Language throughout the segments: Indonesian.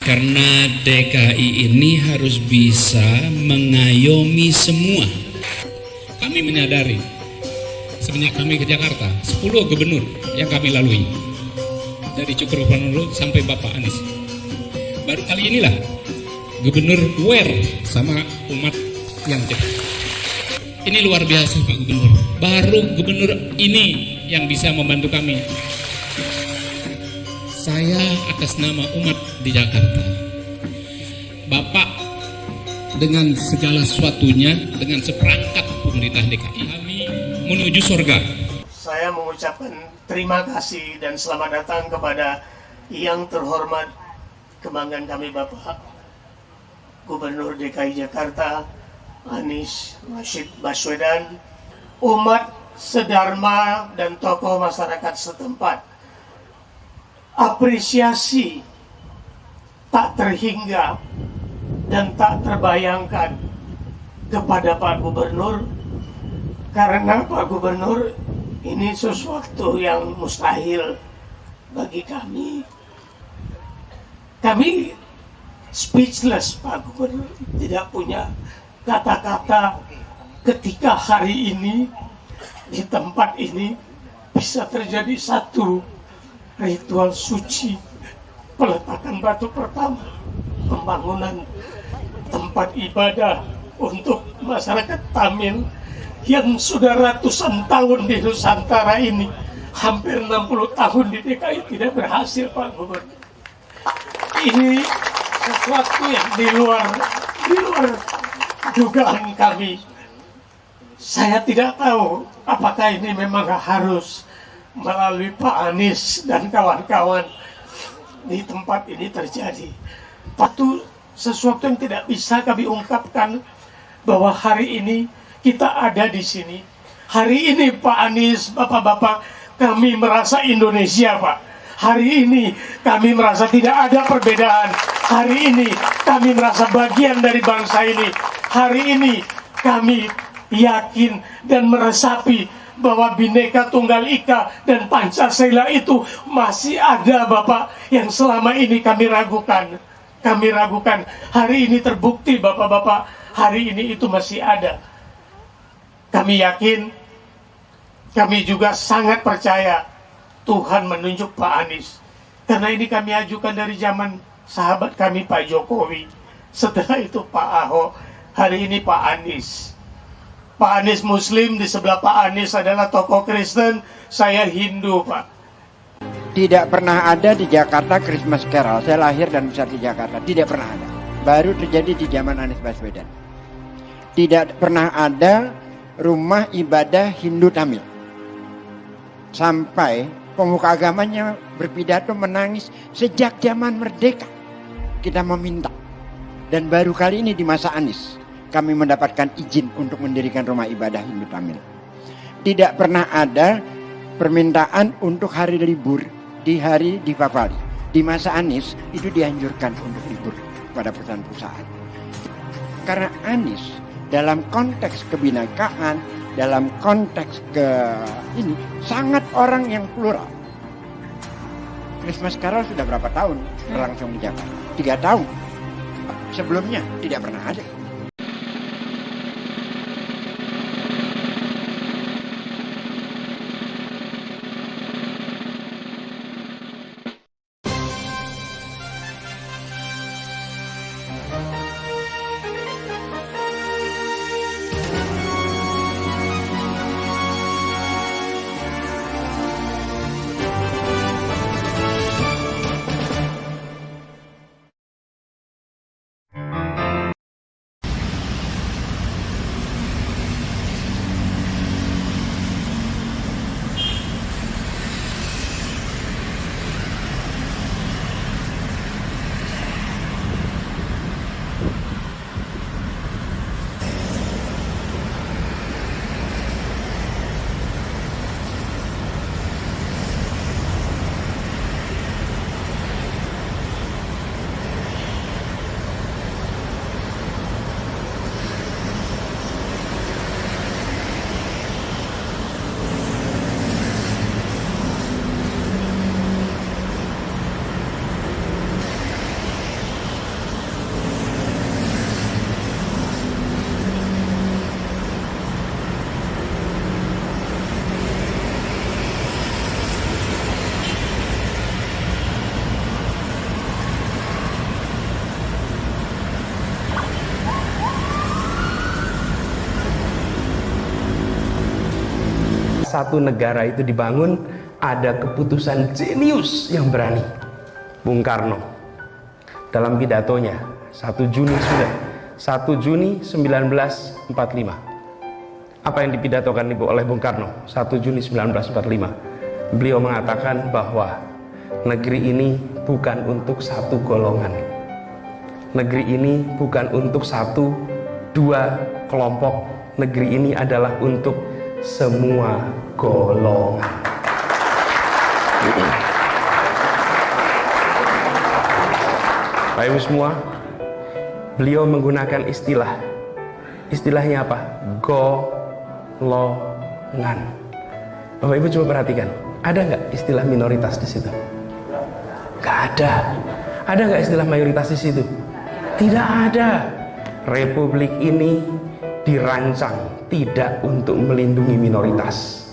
Karena DKI ini harus bisa mengayomi semua. Kami menyadari semenjak kami ke Jakarta 10 gubernur yang kami lalui, dari Cukropamenggo sampai Bapak Anies. Baru kali inilah gubernur aware sama umat yang cepat. Ini luar biasa Pak Gubernur. Baru gubernur ini yang bisa membantu kami. Saya atas nama umat di Jakarta, Bapak dengan segala sesuatunya, dengan seperangkat pemerintah DKI, kami menuju surga. Saya mengucapkan terima kasih dan selamat datang kepada yang terhormat kebanggaan kami Bapak Gubernur DKI Jakarta Anies Rashid Baswedan, umat sedharma dan tokoh masyarakat setempat. Apresiasi tak terhingga dan tak terbayangkan kepada Pak Gubernur, karena Pak Gubernur ini sesuatu yang mustahil bagi kami. Kami speechless Pak Gubernur, tidak punya kata-kata ketika hari ini di tempat ini bisa terjadi satu ritual suci, peletakan batu pertama, pembangunan tempat ibadah untuk masyarakat Tamil yang sudah ratusan tahun di Nusantara ini, hampir 60 tahun di DKI tidak berhasil Pak Gubernur. Ini sesuatu yang di luar dugaan kami. Saya tidak tahu apakah ini memang harus melalui Pak Anies dan kawan-kawan di tempat ini terjadi. Itu sesuatu yang tidak bisa kami ungkapkan, bahwa hari ini kita ada di sini. Hari ini Pak Anies, bapak-bapak, kami merasa Indonesia Pak. Hari ini kami merasa tidak ada perbedaan. Hari ini kami merasa bagian dari bangsa ini. Hari ini kami yakin dan meresapi bahwa Bhinneka Tunggal Ika dan Pancasila itu masih ada Bapak, yang selama ini kami ragukan. Kami ragukan. Hari ini terbukti Bapak-bapak, hari ini itu masih ada. Kami yakin, kami juga sangat percaya Tuhan menunjuk Pak Anies. Karena ini kami ajukan dari zaman sahabat kami Pak Jokowi. Setelah itu Pak Ahok, hari ini Pak Anies. Pak Anies Muslim, di sebelah Pak Anies adalah tokoh Kristen, saya Hindu Pak. Tidak pernah ada di Jakarta Christmas Carol. Saya lahir dan besar di Jakarta, tidak pernah ada. Baru terjadi di zaman Anies Baswedan. Tidak pernah ada rumah ibadah Hindu Tamil. Sampai pemuka agamanya berpidato menangis sejak zaman merdeka. Kita meminta. Dan baru kali ini di masa Anies kami mendapatkan izin untuk mendirikan rumah ibadah Hindu Tamil. Tidak pernah ada permintaan untuk hari libur di hari Deepavali. Di masa Anies itu dianjurkan untuk libur pada perusahaan-perusahaan. Karena Anies dalam konteks kebinakaan, dalam konteks ini sangat orang yang plural. Christmas Carol sudah berapa tahun berlangsung di Jakarta? 3 tahun. Sebelumnya tidak pernah ada. satu negara itu dibangun, ada keputusan jenius yang berani. Bung Karno dalam pidatonya 1 Juni 1945. Apa yang dipidatokan oleh Bung Karno 1 Juni 1945? Beliau mengatakan bahwa negeri ini bukan untuk satu golongan. Negeri ini bukan untuk satu, dua kelompok. Negeri ini adalah untuk semua golongan. Bapak Ibu semua, beliau menggunakan istilahnya apa? Golongan. Bapak Ibu coba perhatikan, ada nggak istilah minoritas di situ? Nggak ada. Ada nggak istilah mayoritas di situ? Tidak ada. Republik ini dirancang tidak untuk melindungi minoritas.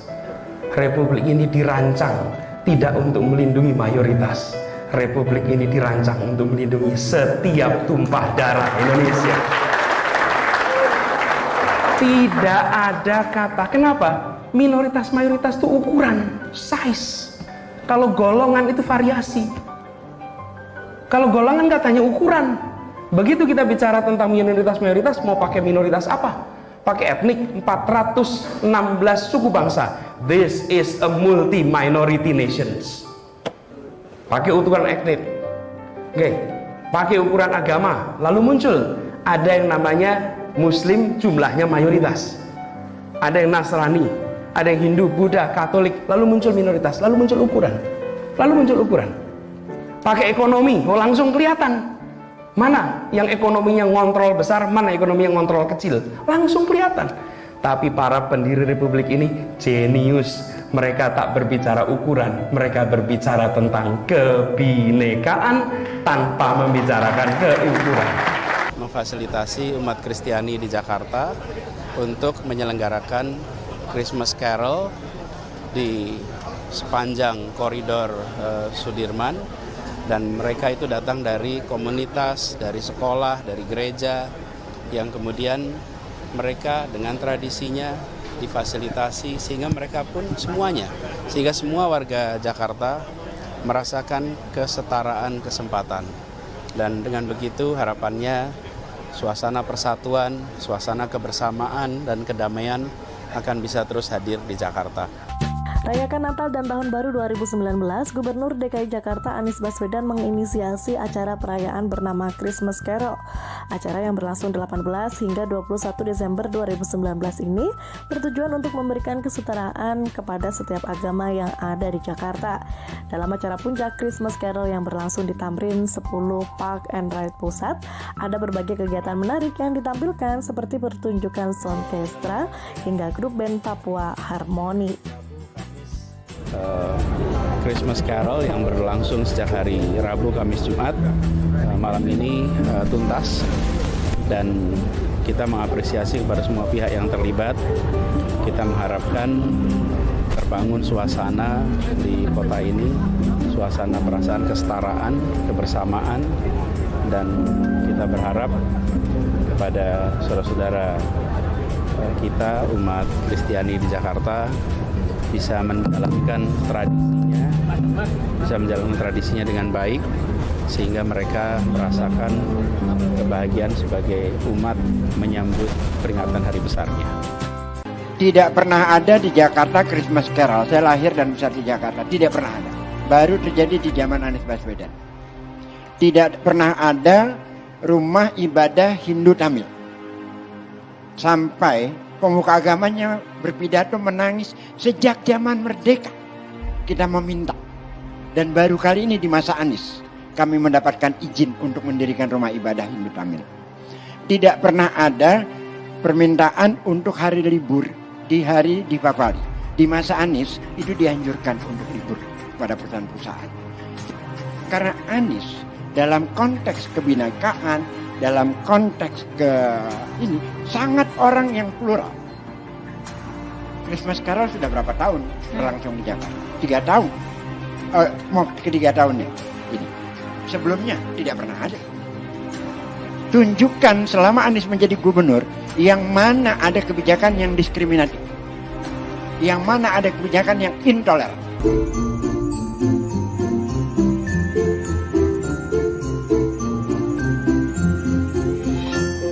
Republik ini dirancang tidak untuk melindungi mayoritas. Republik ini dirancang untuk melindungi setiap tumpah darah Indonesia. Tidak ada kata. Kenapa? Minoritas mayoritas itu ukuran, size. Kalau golongan itu variasi. Kalau golongan katanya ukuran. Begitu kita bicara tentang minoritas mayoritas, mau pakai minoritas apa? Pakai etnik 416 suku bangsa. This is a multi-minority nations. Pakai ukuran etnik. Oke, pakai ukuran agama. Lalu muncul ada yang namanya Muslim, jumlahnya mayoritas. Ada yang Nasrani, ada yang Hindu, Buddha, Katolik. Lalu muncul minoritas. Lalu muncul ukuran. Pakai ekonomi, langsung kelihatan. Mana yang ekonominya ngontrol besar, mana ekonomi yang ngontrol kecil. Langsung kelihatan. Tapi para pendiri republik ini jenius. Mereka tak berbicara ukuran, mereka berbicara tentang kebinekaan tanpa membicarakan keukuran. Memfasilitasi umat Kristiani di Jakarta untuk menyelenggarakan Christmas Carol di sepanjang koridor Sudirman. Dan mereka itu datang dari komunitas, dari sekolah, dari gereja, yang kemudian mereka dengan tradisinya difasilitasi sehingga mereka pun semuanya, sehingga semua warga Jakarta merasakan kesetaraan kesempatan. Dan dengan begitu harapannya suasana persatuan, suasana kebersamaan dan kedamaian akan bisa terus hadir di Jakarta. Rayakan Natal dan Tahun Baru 2019, Gubernur DKI Jakarta Anies Baswedan menginisiasi acara perayaan bernama Christmas Carol. Acara yang berlangsung 18 hingga 21 Desember 2019 ini bertujuan untuk memberikan kesetaraan kepada setiap agama yang ada di Jakarta. Dalam acara puncak Christmas Carol yang berlangsung di Tamrin 10 Park and Ride Pusat, ada berbagai kegiatan menarik yang ditampilkan seperti pertunjukan soundcastra hingga grup band Papua Harmoni. Christmas Carol yang berlangsung sejak hari Rabu, Kamis, Jumat malam ini tuntas, dan kita mengapresiasi kepada semua pihak yang terlibat. Kita mengharapkan terbangun suasana di kota ini, suasana perasaan kesetaraan, kebersamaan, dan kita berharap kepada saudara-saudara kita umat Kristiani di Jakarta bisa menjalankan tradisinya dengan baik, sehingga mereka merasakan kebahagiaan sebagai umat menyambut peringatan hari besarnya. Tidak pernah ada di Jakarta Christmas Carol. Saya lahir dan besar di Jakarta, tidak pernah ada. Baru terjadi di zaman Anies Baswedan. Tidak pernah ada rumah ibadah Hindu Tamil. Sampai pemuka agamanya berpidato menangis sejak zaman merdeka. Kita meminta. Dan baru kali ini di masa Anies kami mendapatkan izin untuk mendirikan rumah ibadah Hindu Tamil. Tidak pernah ada permintaan untuk hari libur di hari Dipawali. Di masa Anies itu dianjurkan untuk libur pada perusahaan-perusahaan. Karena Anies dalam konteks kebinekaan, dalam konteks ini sangat orang yang plural. Christmas Carol sudah berapa tahun berlangsung di Jakarta? 3 tahun. Mau ke 3 tahunnya ini. Sebelumnya tidak pernah ada. Tunjukkan selama Anies menjadi gubernur yang mana ada kebijakan yang diskriminatif. yang mana ada kebijakan yang intoleran.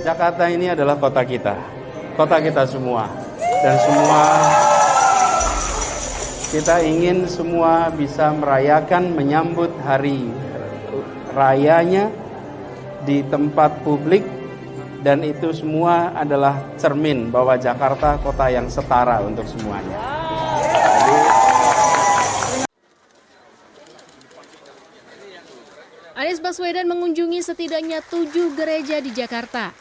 Jakarta ini adalah kota kita semua, dan kita ingin semua bisa merayakan, menyambut hari rayanya di tempat publik, dan itu semua adalah cermin bahwa Jakarta kota yang setara untuk semuanya. Anies Baswedan mengunjungi setidaknya 7 gereja di Jakarta,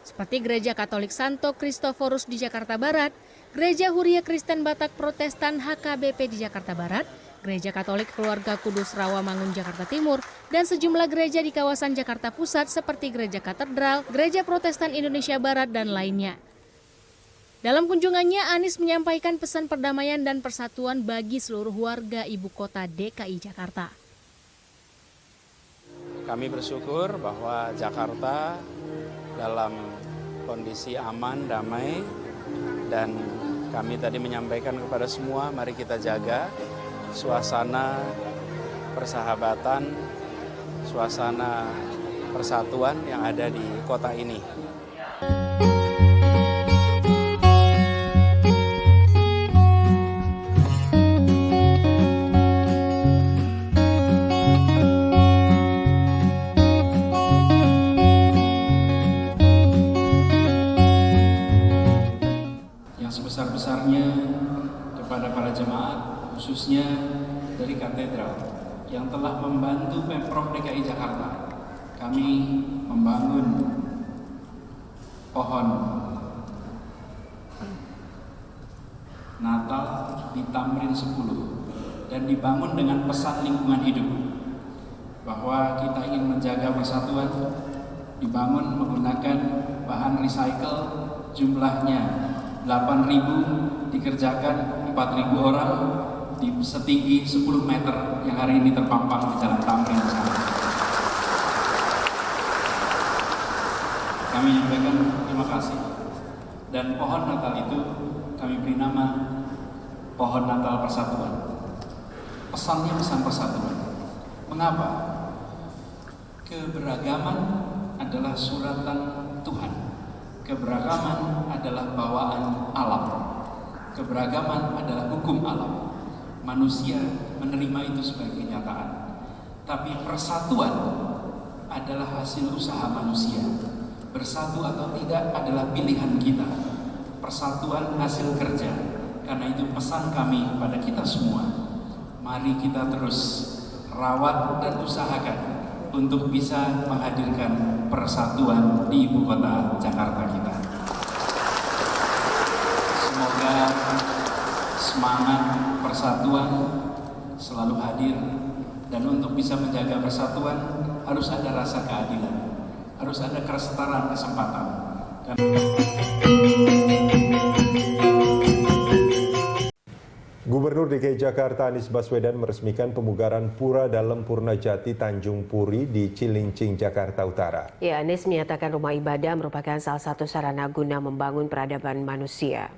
seperti Gereja Katolik Santo Kristoforus di Jakarta Barat, Gereja Huria Kristen Batak Protestan HKBP di Jakarta Barat, Gereja Katolik Keluarga Kudus Rawamangun Jakarta Timur, dan sejumlah gereja di kawasan Jakarta Pusat seperti Gereja Katedral, Gereja Protestan Indonesia Barat, dan lainnya. Dalam kunjungannya, Anies menyampaikan pesan perdamaian dan persatuan bagi seluruh warga ibu kota DKI Jakarta. Kami bersyukur bahwa Jakarta dalam kondisi aman, damai, dan kami tadi menyampaikan kepada semua, mari kita jaga suasana persahabatan, suasana persatuan yang ada di kota ini. Yang sebesar-besarnya kepada para jemaat, khususnya dari katedral yang telah membantu Pemprov DKI Jakarta. Kami membangun pohon Natal di Tamrin 10 dan dibangun dengan pesan lingkungan hidup bahwa kita ingin menjaga persatuan, dibangun menggunakan bahan recycle, jumlahnya 8.000, dikerjakan 4.000 orang di setinggi 10 meter yang hari ini terpampang di Jalan Tamrin di sana. Kami menyampaikan terima kasih, dan pohon Natal itu kami beri nama Pohon Natal Persatuan. Pesannya pesan persatuan. Mengapa? Keberagaman adalah suratan Tuhan. Keberagaman adalah bawaan alam. Keberagaman adalah hukum alam. Manusia menerima itu sebagai kenyataan. Tapi persatuan adalah hasil usaha manusia. Bersatu atau tidak adalah pilihan kita. Persatuan hasil kerja. Karena itu pesan kami kepada kita semua. Mari kita terus rawat dan usahakan untuk bisa menghadirkan persatuan di ibu kota Jakarta kita. Semoga semangat persatuan selalu hadir, dan untuk bisa menjaga persatuan harus ada rasa keadilan, harus ada kesetaraan kesempatan. Gubernur DKI Jakarta Anies Baswedan meresmikan pemugaran Pura Dalem Purnajati Tanjung Puri di Cilincing, Jakarta Utara. Ya, Anies menyatakan rumah ibadah merupakan salah satu sarana guna membangun peradaban manusia.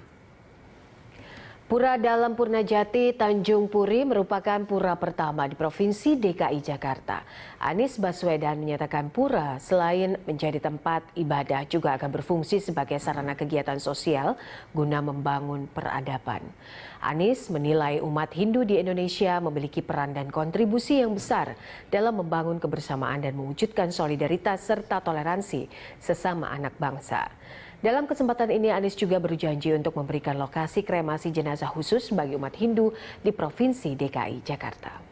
Pura Dalem Purnajati Tanjung Puri merupakan pura pertama di Provinsi DKI Jakarta. Anies Baswedan menyatakan pura selain menjadi tempat ibadah juga akan berfungsi sebagai sarana kegiatan sosial guna membangun peradaban. Anies menilai umat Hindu di Indonesia memiliki peran dan kontribusi yang besar dalam membangun kebersamaan dan mewujudkan solidaritas serta toleransi sesama anak bangsa. Dalam kesempatan ini, Anies juga berjanji untuk memberikan lokasi kremasi jenazah khusus bagi umat Hindu di Provinsi DKI Jakarta.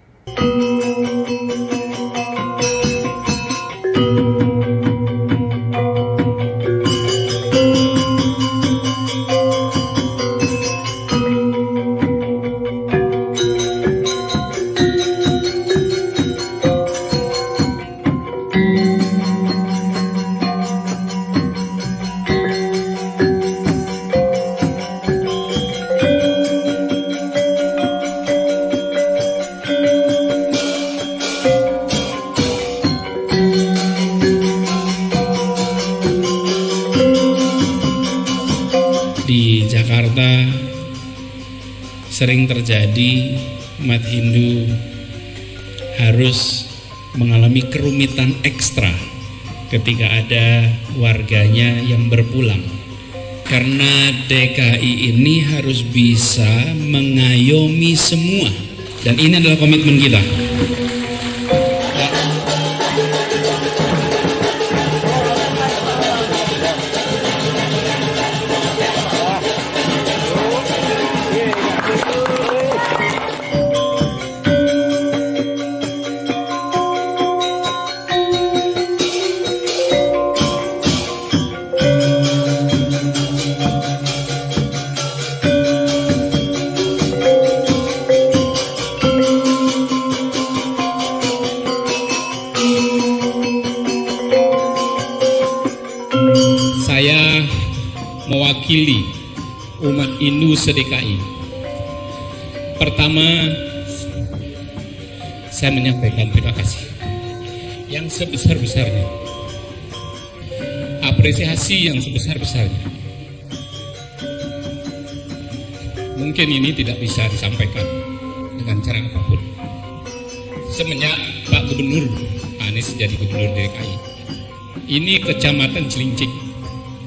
sering terjadi umat Hindu harus mengalami kerumitan ekstra ketika ada warganya yang berpulang. Karena DKI ini harus bisa mengayomi semua, dan ini adalah komitmen kita. Saya mewakili umat Hindu se-DKI. Pertama, saya menyampaikan terima kasih yang sebesar-besarnya, apresiasi yang sebesar-besarnya. Mungkin ini tidak bisa disampaikan dengan cara apapun. Semenjak Pak Gubernur Anies jadi Gubernur DKI, ini Kecamatan Cilincing,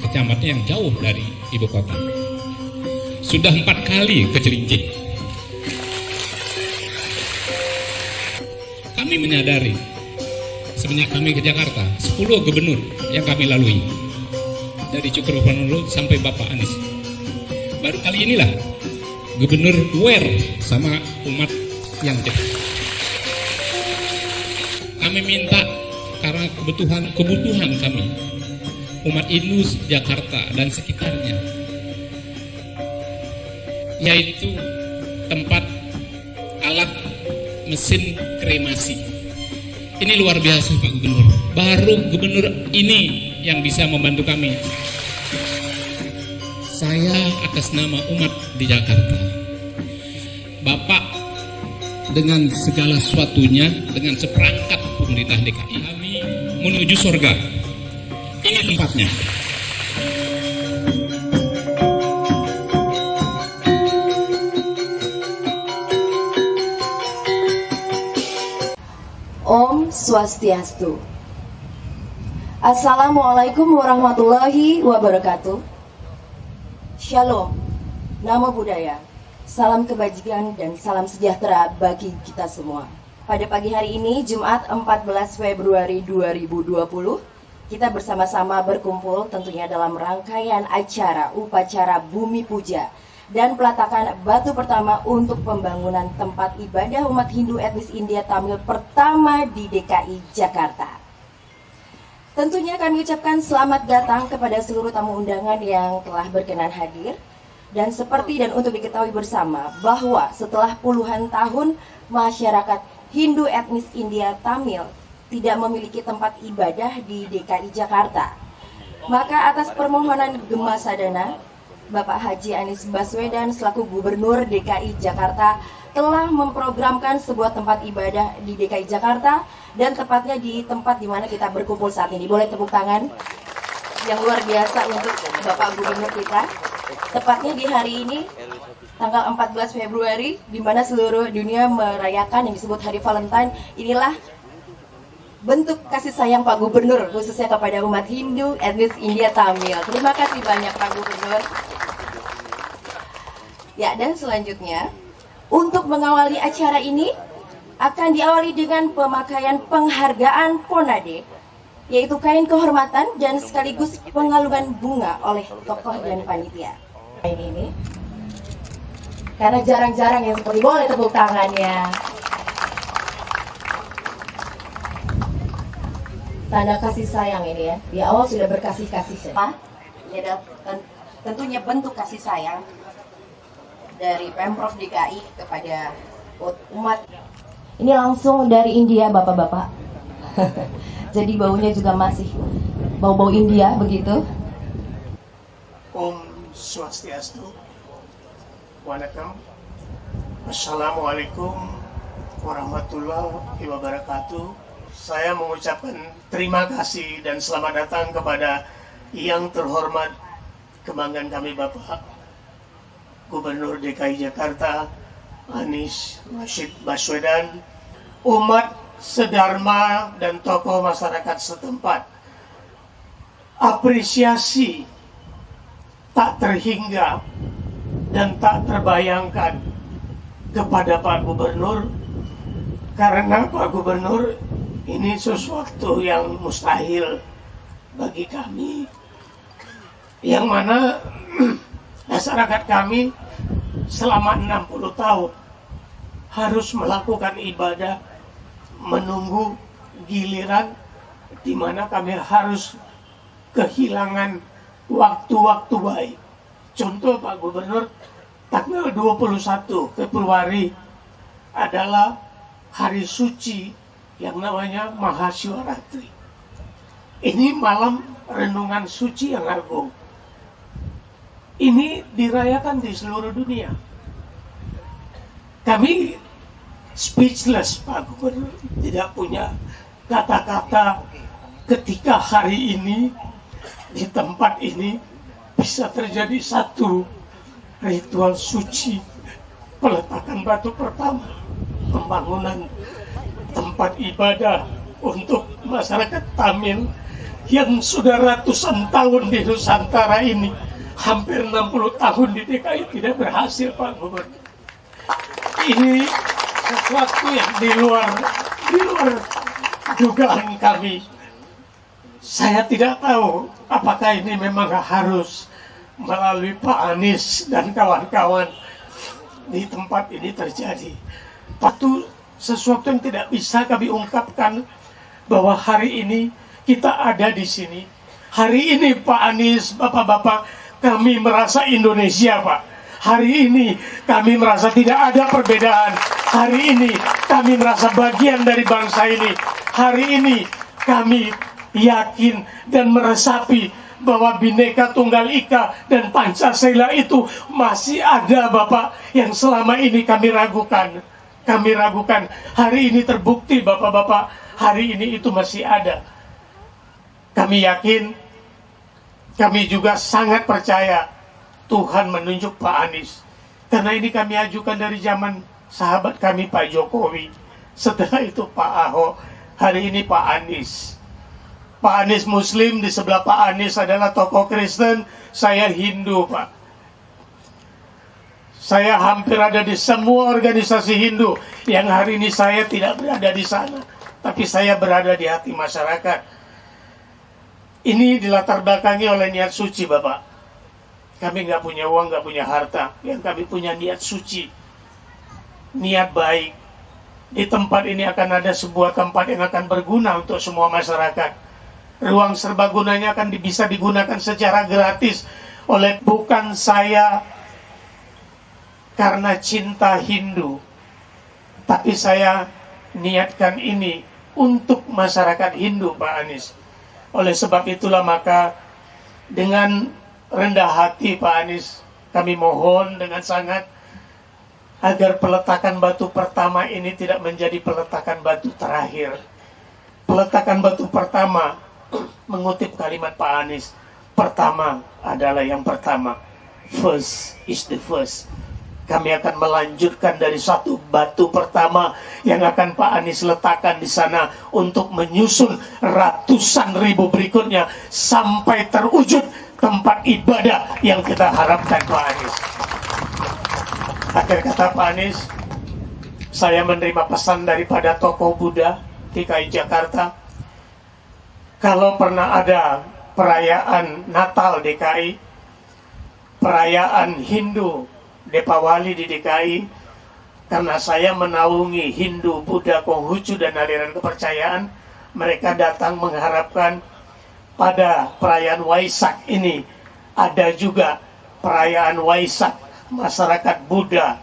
kecamatan yang jauh dari ibu kota, sudah 4 kali ke Cilincing. Kami menyadari semenjak kami ke Jakarta, 10 gubernur yang kami lalui, dari Cokroaminoto sampai Bapak Anies. Baru kali inilah gubernur aware sama umat yang cepat. Kami minta karena kebutuhan kami umat Hindu Jakarta dan sekitarnya, yaitu tempat alat mesin kremasi. Ini luar biasa Pak Gubernur, baru gubernur ini yang bisa membantu kami. Saya atas nama umat di Jakarta, Bapak dengan segala sesuatunya, dengan seperangkat pemerintah DKI, kami menuju surga. Ini tempatnya. Om Swastiastu. Assalamualaikum warahmatullahi wabarakatuh. Shalom, Namo Buddhaya, salam kebajikan dan salam sejahtera bagi kita semua. Pada pagi hari ini, Jumat 14 Februari 2020, kita bersama-sama berkumpul tentunya dalam rangkaian acara upacara Bumi Puja dan peletakan batu pertama untuk pembangunan tempat ibadah umat Hindu etnis India Tamil pertama di DKI Jakarta. Tentunya kami ucapkan selamat datang kepada seluruh tamu undangan yang telah berkenan hadir. Dan seperti dan untuk diketahui bersama bahwa setelah puluhan tahun masyarakat Hindu etnis India Tamil tidak memiliki tempat ibadah di DKI Jakarta, maka atas permohonan Gema Sadana, Bapak Haji Anies Baswedan selaku Gubernur DKI Jakarta telah memprogramkan sebuah tempat ibadah di DKI Jakarta, dan tepatnya di tempat di mana kita berkumpul saat ini. Boleh tepuk tangan yang luar biasa untuk Bapak Gubernur kita. Tepatnya di hari ini, tanggal 14 Februari, di mana seluruh dunia merayakan yang disebut Hari Valentine. Inilah bentuk kasih sayang Pak Gubernur khususnya kepada umat Hindu etnis India Tamil. Terima kasih banyak Pak Gubernur. Ya, dan selanjutnya untuk mengawali acara ini akan diawali dengan pemakaian penghargaan Ponade, yaitu kain kehormatan dan sekaligus pengalungan bunga oleh tokoh dan panitia. Ini karena jarang-jarang yang seperti, boleh tepuk tangannya. Tanda kasih sayang ini ya, di awal sudah berkasih-kasih ya. Ya, tentunya bentuk kasih sayang dari Pemprov DKI kepada umat. Ini langsung dari India Bapak-bapak. Jadi baunya juga masih bau-bau India begitu. Om Swastiastu. Waalaikumsalam. Assalamualaikum warahmatullahi wabarakatuh. Saya mengucapkan terima kasih dan selamat datang kepada yang terhormat kebanggaan kami Bapak Gubernur DKI Jakarta, Anies Rashid Baswedan, umat sedharma dan tokoh masyarakat setempat, apresiasi tak terhingga dan tak terbayangkan kepada Pak Gubernur, karena Pak Gubernur ini sesuatu yang mustahil bagi kami, yang mana masyarakat kami selama 60 tahun harus melakukan ibadah menunggu giliran di mana kami harus kehilangan waktu-waktu baik. Contoh Pak Gubernur, tanggal 21 Februari adalah hari suci yang namanya Mahasyiwaratri. Ini malam renungan suci yang agung. Ini dirayakan di seluruh dunia. Kami speechless, Pak Gubernur, tidak punya kata-kata ketika hari ini di tempat ini bisa terjadi satu ritual suci, peletakan batu pertama, pembangunan tempat ibadah untuk masyarakat Tamil yang sudah ratusan tahun di Nusantara ini, hampir 60 tahun di DKI tidak berhasil, Pak Gubernur. Ini sesuatu yang di luar dugaan kami. Saya tidak tahu apakah ini memang harus melalui Pak Anies dan kawan-kawan di tempat ini terjadi. Itu sesuatu yang tidak bisa kami ungkapkan bahwa hari ini kita ada di sini. Hari ini Pak Anies, Bapak-bapak, kami merasa Indonesia, Pak. Hari ini kami merasa tidak ada perbedaan. Hari ini kami merasa bagian dari bangsa ini. Hari ini kami yakin dan meresapi bahwa Bhinneka Tunggal Ika dan Pancasila itu masih ada, Bapak, yang selama ini kami ragukan. Kami ragukan. Hari ini terbukti, Bapak-bapak, hari ini itu masih ada. Kami yakin, kami juga sangat percaya Tuhan menunjuk Pak Anies. Karena ini kami ajukan dari zaman sahabat kami Pak Jokowi. Setelah itu Pak Ahok, hari ini Pak Anies. Pak Anies Muslim, di sebelah Pak Anies adalah tokoh Kristen, saya Hindu, Pak. Saya hampir ada di semua organisasi Hindu, yang hari ini saya tidak berada di sana, tapi saya berada di hati masyarakat. Ini dilatar belakangi oleh niat suci, Bapak. Kami nggak punya uang, nggak punya harta. Yang kami punya niat suci, niat baik. Di tempat ini akan ada sebuah tempat yang akan berguna untuk semua masyarakat. Ruang serbagunanya akan bisa digunakan secara gratis oleh bukan saya karena cinta Hindu, tapi saya niatkan ini untuk masyarakat Hindu, Pak Anies. Oleh sebab itulah maka dengan rendah hati Pak Anies, kami mohon dengan sangat agar peletakan batu pertama ini tidak menjadi peletakan batu terakhir. Peletakan batu pertama, mengutip kalimat Pak Anies, pertama adalah yang pertama. First is the first. Kami akan melanjutkan dari satu batu pertama yang akan Pak Anies letakkan di sana untuk menyusun ratusan ribu berikutnya sampai terwujud tempat ibadah yang kita harapkan, Pak Anies. Akhir kata Pak Anies, saya menerima pesan daripada tokoh Buddha DKI Jakarta. Kalau pernah ada perayaan Natal DKI, perayaan Hindu Depawali di DKI, karena saya menaungi Hindu, Buddha, Konghucu dan aliran kepercayaan, mereka datang mengharapkan pada perayaan Waisak ini ada juga perayaan Waisak masyarakat Buddha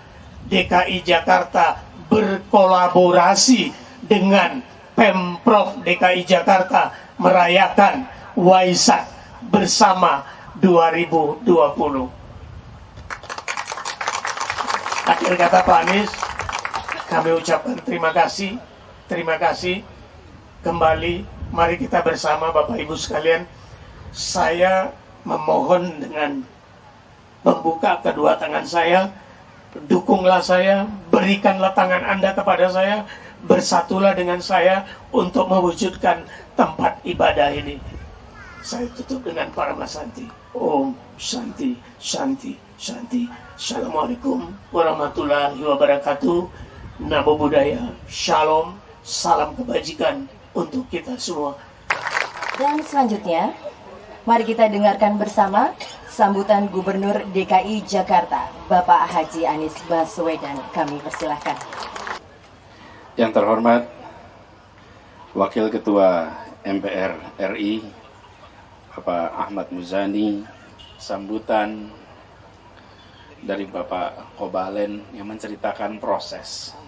DKI Jakarta berkolaborasi dengan Pemprov DKI Jakarta merayakan Waisak bersama 2020. Akhir kata Pak Anies, kami ucapkan terima kasih kembali. Mari kita bersama Bapak Ibu sekalian, saya memohon dengan membuka kedua tangan saya, dukunglah saya, berikanlah tangan Anda kepada saya, bersatulah dengan saya untuk mewujudkan tempat ibadah ini. Saya tutup dengan Parama Santi. Om Santi, Santi, Santi. Assalamualaikum warahmatullahi wabarakatuh. Namo Buddhaya. Shalom. Salam kebajikan untuk kita semua. Dan selanjutnya, mari kita dengarkan bersama sambutan Gubernur DKI Jakarta, Bapak Haji Anies Baswedan. Kami persilahkan. Yang terhormat Wakil Ketua MPR RI, Bapak Ahmad Muzani, sambutan dari Bapak Kobalen yang menceritakan proses.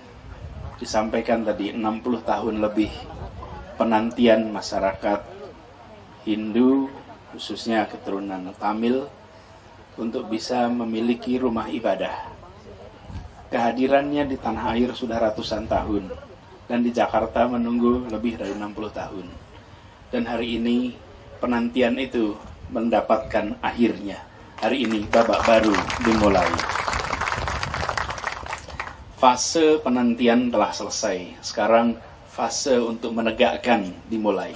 Disampaikan tadi 60 tahun lebih penantian masyarakat Hindu, khususnya keturunan Tamil, untuk bisa memiliki rumah ibadah. Kehadirannya di tanah air sudah ratusan tahun, dan di Jakarta menunggu lebih dari 60 tahun. Dan hari ini penantian itu mendapatkan akhirnya. Hari ini babak baru dimulai. Fase penantian telah selesai. Sekarang fase untuk menegakkan dimulai.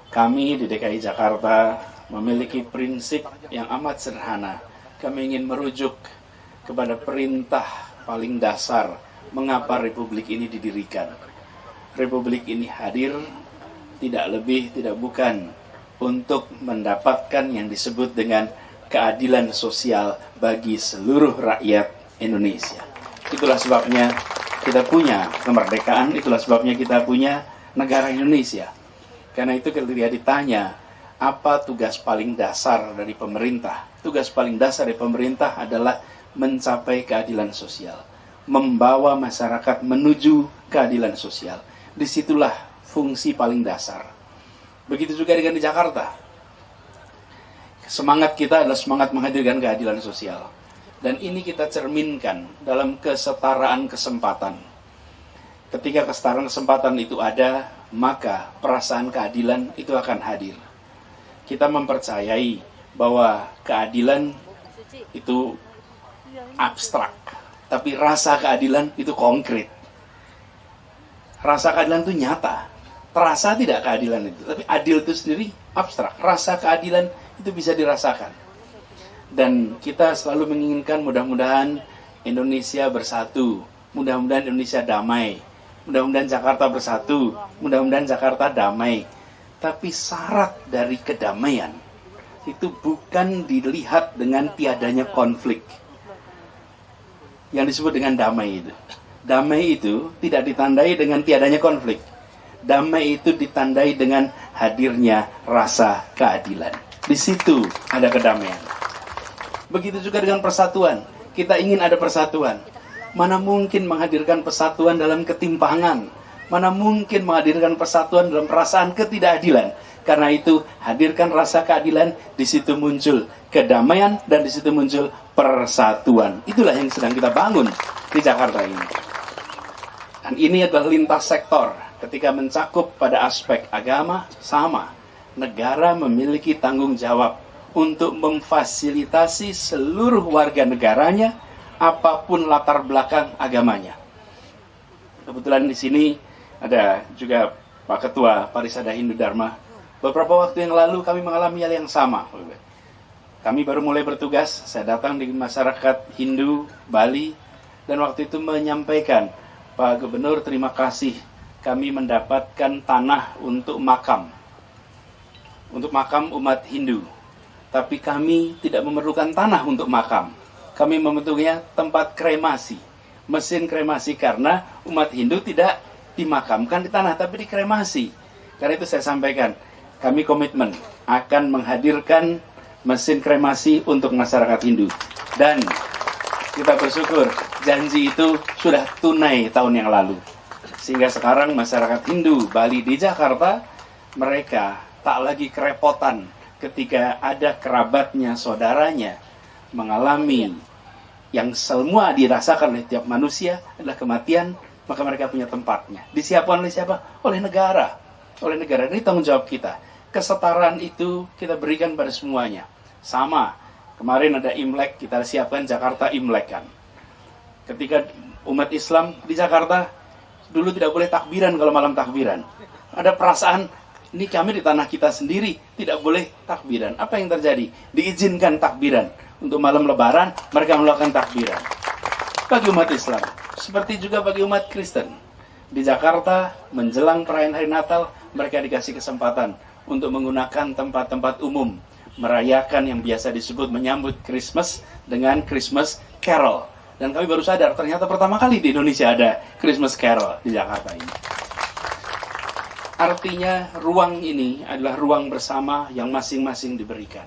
Kami di DKI Jakarta memiliki prinsip yang amat sederhana. Kami ingin merujuk kepada perintah paling dasar mengapa Republik ini didirikan. Republik ini hadir tidak lebih tidak bukan untuk mendapatkan yang disebut dengan keadilan sosial bagi seluruh rakyat Indonesia. Itulah sebabnya kita punya kemerdekaan, itulah sebabnya kita punya negara Indonesia. Karena itu ketika ditanya, apa tugas paling dasar dari pemerintah? Tugas paling dasar dari pemerintah adalah mencapai keadilan sosial. Membawa masyarakat menuju keadilan sosial. Disitulah fungsi paling dasar. Begitu juga dengan di Jakarta. Semangat kita adalah semangat menghadirkan keadilan sosial. Dan ini kita cerminkan dalam kesetaraan kesempatan. Ketika kesetaraan kesempatan itu ada, maka perasaan keadilan itu akan hadir. Kita mempercayai bahwa keadilan itu abstrak, tapi rasa keadilan itu konkret. Rasa keadilan itu nyata. Terasa tidak keadilan itu, tapi adil itu sendiri abstrak. Rasa keadilan itu bisa dirasakan. Dan kita selalu menginginkan mudah-mudahan Indonesia bersatu, mudah-mudahan Indonesia damai, mudah-mudahan Jakarta bersatu, mudah-mudahan Jakarta damai. Tapi syarat dari kedamaian itu bukan dilihat dengan tiadanya konflik. Yang disebut dengan damai itu. Damai itu tidak ditandai dengan tiadanya konflik. Damai itu ditandai dengan hadirnya rasa keadilan. Di situ ada kedamaian. Begitu juga dengan persatuan. Kita ingin ada persatuan. Mana mungkin menghadirkan persatuan dalam ketimpangan. Mana mungkin menghadirkan persatuan dalam perasaan ketidakadilan. Karena itu, hadirkan rasa keadilan, di situ muncul kedamaian, dan di situ muncul persatuan. Itulah yang sedang kita bangun di Jakarta ini. Dan ini adalah lintas sektor. Ketika mencakup pada aspek agama, sama. Negara memiliki tanggung jawab untuk memfasilitasi seluruh warga negaranya, apapun latar belakang agamanya. Kebetulan di sini ada juga Pak Ketua Parisada Hindu Dharma. Beberapa waktu yang lalu kami mengalami hal yang sama. Kami baru mulai bertugas, saya datang di masyarakat Hindu Bali, dan waktu itu menyampaikan, Pak Gubernur, terima kasih kami mendapatkan tanah untuk makam umat Hindu. Tapi kami tidak memerlukan tanah untuk makam. Kami membutuhkan tempat kremasi, mesin kremasi, karena umat Hindu tidak dimakamkan di tanah, tapi dikremasi. Karena itu saya sampaikan, kami komitmen akan menghadirkan mesin kremasi untuk masyarakat Hindu. Dan kita bersyukur janji itu sudah tunai tahun yang lalu. Sehingga sekarang masyarakat Hindu Bali di Jakarta, mereka tak lagi kerepotan ketika ada kerabatnya, saudaranya mengalami yang semua dirasakan oleh tiap manusia adalah kematian, maka mereka punya tempatnya. Disiapkan oleh siapa? Oleh negara. Oleh negara. Ini tanggung jawab kita. Kesetaraan itu kita berikan pada semuanya. Sama. Kemarin ada Imlek, kita siapkan Jakarta Imlekan. Ketika Umat Islam di Jakarta dulu tidak boleh takbiran kalau malam takbiran. Ada perasaan, ini kami di tanah kita sendiri, tidak boleh takbiran. Apa yang terjadi? Diizinkan takbiran. Untuk malam lebaran, mereka melakukan takbiran. Bagi umat Islam, seperti juga bagi umat Kristen. Di Jakarta, menjelang perayaan hari Natal, mereka dikasih kesempatan untuk menggunakan tempat-tempat umum, merayakan yang biasa disebut menyambut Christmas dengan Christmas Carol. Dan kami baru sadar, ternyata pertama kali di Indonesia ada Christmas Carol di Jakarta ini. Artinya, ruang ini adalah ruang bersama yang masing-masing diberikan.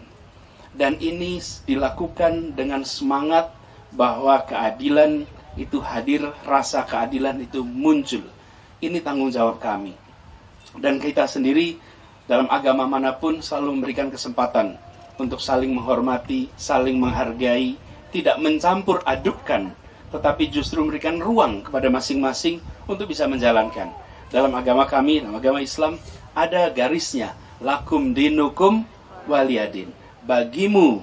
Dan ini dilakukan dengan semangat bahwa keadilan itu hadir, rasa keadilan itu muncul. Ini tanggung jawab kami. Dan kita sendiri dalam agama manapun selalu memberikan kesempatan untuk saling menghormati, saling menghargai, tidak mencampur adukkan, tetapi justru memberikan ruang kepada masing-masing untuk bisa menjalankan. Dalam agama kami, dalam agama Islam, ada garisnya, lakum dinukum waliyadin. Bagimu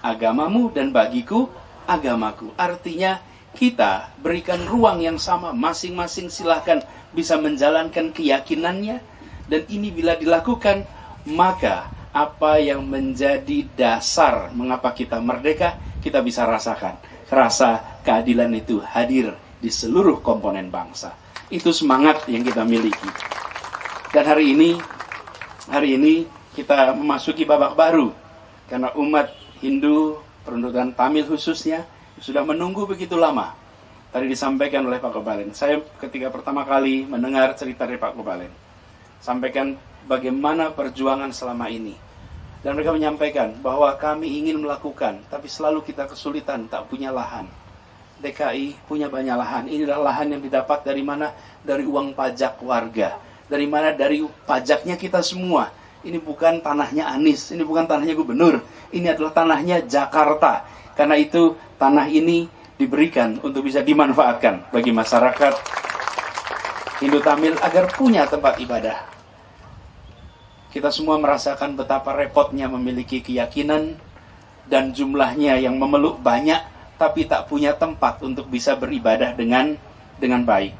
agamamu dan bagiku agamaku. Artinya kita berikan ruang yang sama, masing-masing silahkan bisa menjalankan keyakinannya. Dan ini bila dilakukan, maka apa yang menjadi dasar mengapa kita merdeka, kita bisa rasakan. Rasa keadilan itu hadir di seluruh komponen bangsa. Itu semangat yang kita miliki. Dan hari ini kita memasuki babak baru. Karena umat Hindu, peruntukan Tamil khususnya, sudah menunggu begitu lama. Tadi disampaikan oleh Pak Kobalen. Saya ketika pertama kali mendengar cerita dari Pak Kobalen, sampaikan bagaimana perjuangan selama ini. Dan mereka menyampaikan bahwa kami ingin melakukan, tapi selalu kita kesulitan, tak punya lahan. DKI punya banyak lahan. Ini adalah lahan yang didapat dari mana? Dari uang pajak warga. Dari mana? Dari pajaknya kita semua. Ini bukan tanahnya Anies, ini bukan tanahnya gubernur. Ini adalah tanahnya Jakarta. Karena itu tanah ini diberikan untuk bisa dimanfaatkan bagi masyarakat Hindu Tamil agar punya tempat ibadah. Kita semua merasakan betapa repotnya memiliki keyakinan dan jumlahnya yang memeluk banyak, tapi tak punya tempat untuk bisa beribadah dengan baik.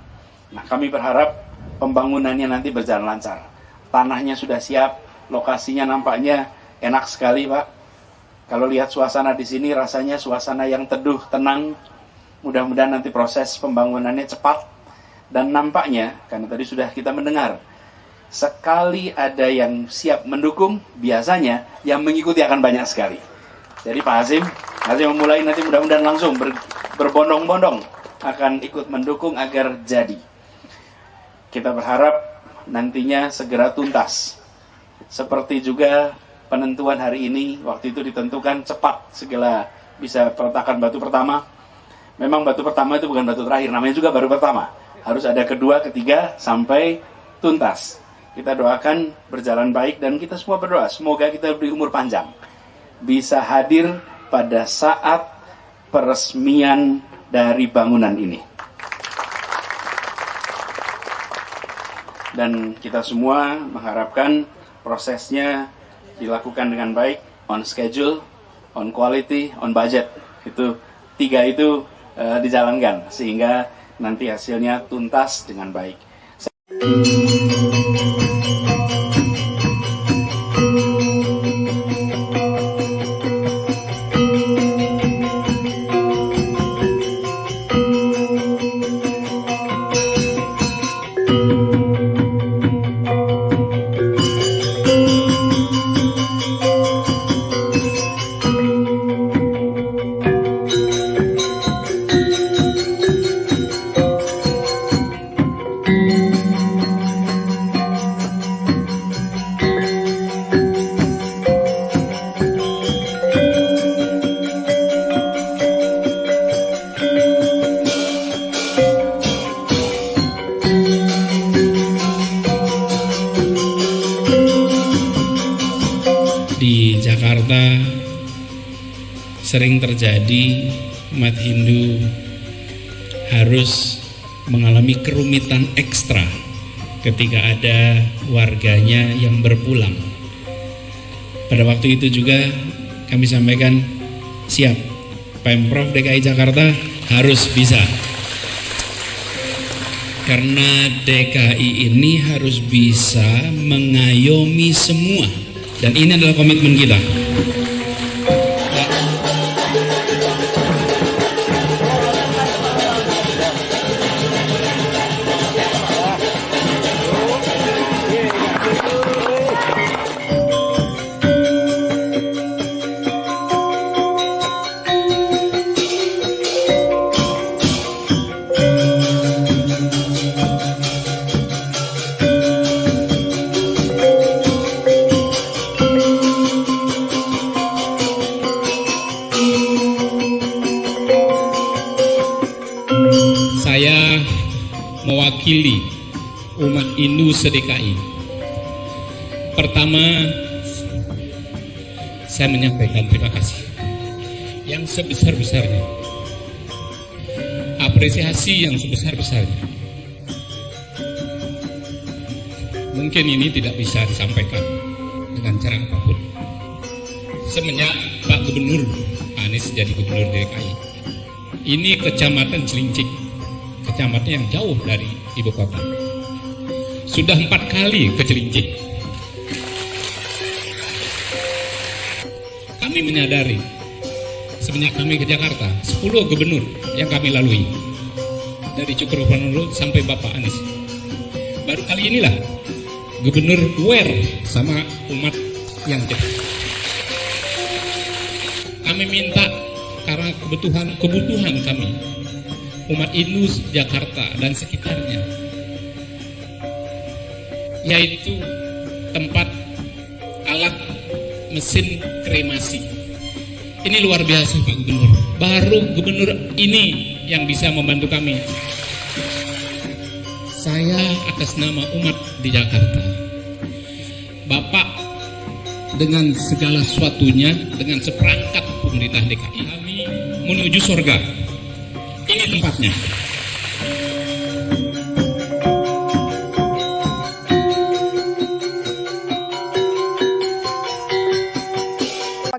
Nah, kami berharap pembangunannya nanti berjalan lancar. Tanahnya sudah siap, lokasinya nampaknya enak sekali, Pak. Kalau lihat suasana di sini, rasanya suasana yang teduh, tenang. Mudah-mudahan nanti proses pembangunannya cepat. Dan nampaknya, karena tadi sudah kita mendengar, sekali ada yang siap mendukung, biasanya yang mengikuti akan banyak sekali. Jadi Pak Hasim memulai nanti mudah-mudahan langsung berbondong-bondong akan ikut mendukung agar jadi. Kita berharap nantinya segera tuntas. Seperti juga penentuan hari ini, waktu itu ditentukan cepat segala bisa peletakan batu pertama. Memang batu pertama itu bukan batu terakhir, namanya juga baru pertama. Harus ada kedua, ketiga, sampai tuntas. Kita doakan berjalan baik dan kita semua berdoa semoga kita beri umur panjang, bisa hadir pada saat peresmian dari bangunan ini. Dan kita semua mengharapkan prosesnya dilakukan dengan baik, on schedule, on quality, on budget. Itu tiga itu dijalankan sehingga nanti hasilnya tuntas dengan baik. Di Jakarta sering terjadi umat Hindu harus mengalami kerumitan ekstra ketika ada warganya yang berpulang. Pada waktu itu juga kami sampaikan siap, Pemprov DKI Jakarta harus bisa Karena DKI ini harus bisa mengayomi semua, dan ini adalah komitmen kita. Saya mewakili umat Hindu se-DKI. Pertama, saya menyampaikan terima kasih yang sebesar-besarnya, apresiasi yang sebesar-besarnya. Mungkin ini tidak bisa disampaikan dengan cara apapun. Semenjak Pak Gubernur Anies jadi Gubernur DKI, ini Kecamatan Cilincing, kecamatan yang jauh dari ibu kota, sudah 4 kali ke Cilincing. Kami menyadari semenjak kami ke Jakarta, 10 gubernur yang kami lalui, dari Cokroaminoto sampai Bapak Anies. Baru kali inilah gubernur aware sama umat yang jauh. Kami minta karena kebutuhan kami, umat Hindu Jakarta dan sekitarnya, yaitu tempat alat mesin kremasi. Ini luar biasa Pak Gubernur. Baru gubernur ini yang bisa membantu kami. Saya atas nama umat di Jakarta, Bapak dengan segala sesuatunya, dengan seperangkat pemerintah DKI, kami menuju surga. Ini tempatnya.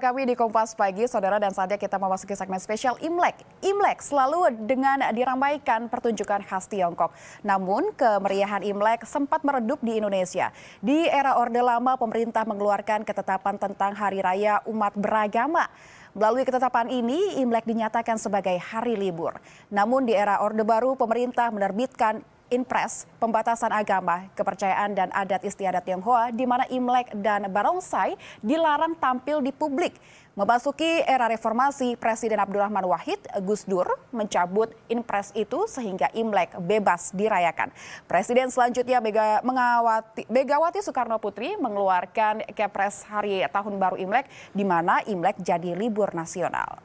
Kami di Kompas Pagi, saudara, dan saatnya kita memasuki segmen spesial Imlek. Imlek selalu dengan diramaikan pertunjukan khas Tiongkok. Namun kemeriahan Imlek sempat meredup di Indonesia. Di era Orde Lama, pemerintah mengeluarkan ketetapan tentang hari raya umat beragama. Melalui ketetapan ini, Imlek dinyatakan sebagai hari libur. Namun di era Orde Baru, pemerintah menerbitkan Inpres pembatasan agama, kepercayaan dan adat istiadat Tionghoa, di mana Imlek dan barongsai dilarang tampil di publik. Memasuki era reformasi, Presiden Abdurrahman Wahid, Gus Dur, mencabut Inpres itu sehingga Imlek bebas dirayakan. Presiden selanjutnya Megawati Soekarno Putri mengeluarkan Kepres hari Tahun Baru Imlek, di mana Imlek jadi libur nasional.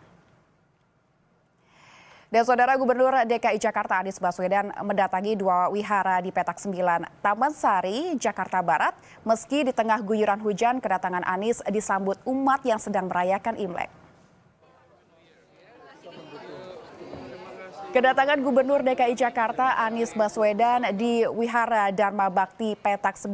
Dan saudara, Gubernur DKI Jakarta Anies Baswedan mendatangi 2 wihara di Petak 9, Taman Sari, Jakarta Barat. Meski di tengah guyuran hujan, kedatangan Anies disambut umat yang sedang merayakan Imlek. Kedatangan Gubernur DKI Jakarta Anies Baswedan di Wihara Dharma Bakti Petak 9,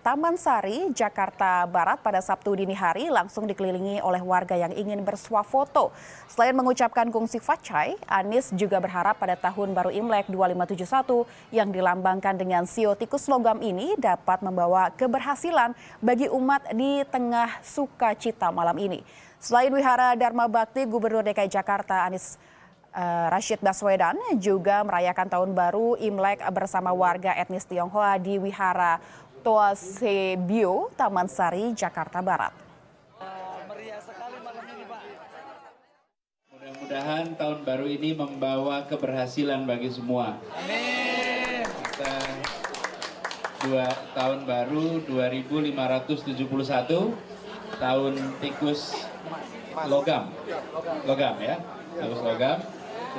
Taman Sari, Jakarta Barat pada Sabtu dini hari langsung dikelilingi oleh warga yang ingin bersuah foto. Selain mengucapkan kungsi facai, Anies juga berharap pada Tahun Baru Imlek 2571 yang dilambangkan dengan sio tikus logam ini dapat membawa keberhasilan bagi umat di tengah sukacita malam ini. Selain Wihara Dharma Bakti, Gubernur DKI Jakarta Anies Rashid Baswedan juga merayakan Tahun Baru Imlek bersama warga etnis Tionghoa di Wihara Toasebio, Taman Sari, Jakarta Barat. Mudah-mudahan Tahun Baru ini membawa keberhasilan bagi semua. Amin. Kita 2 Tahun Baru 2571, Tahun Tikus Logam ya, Tikus Logam.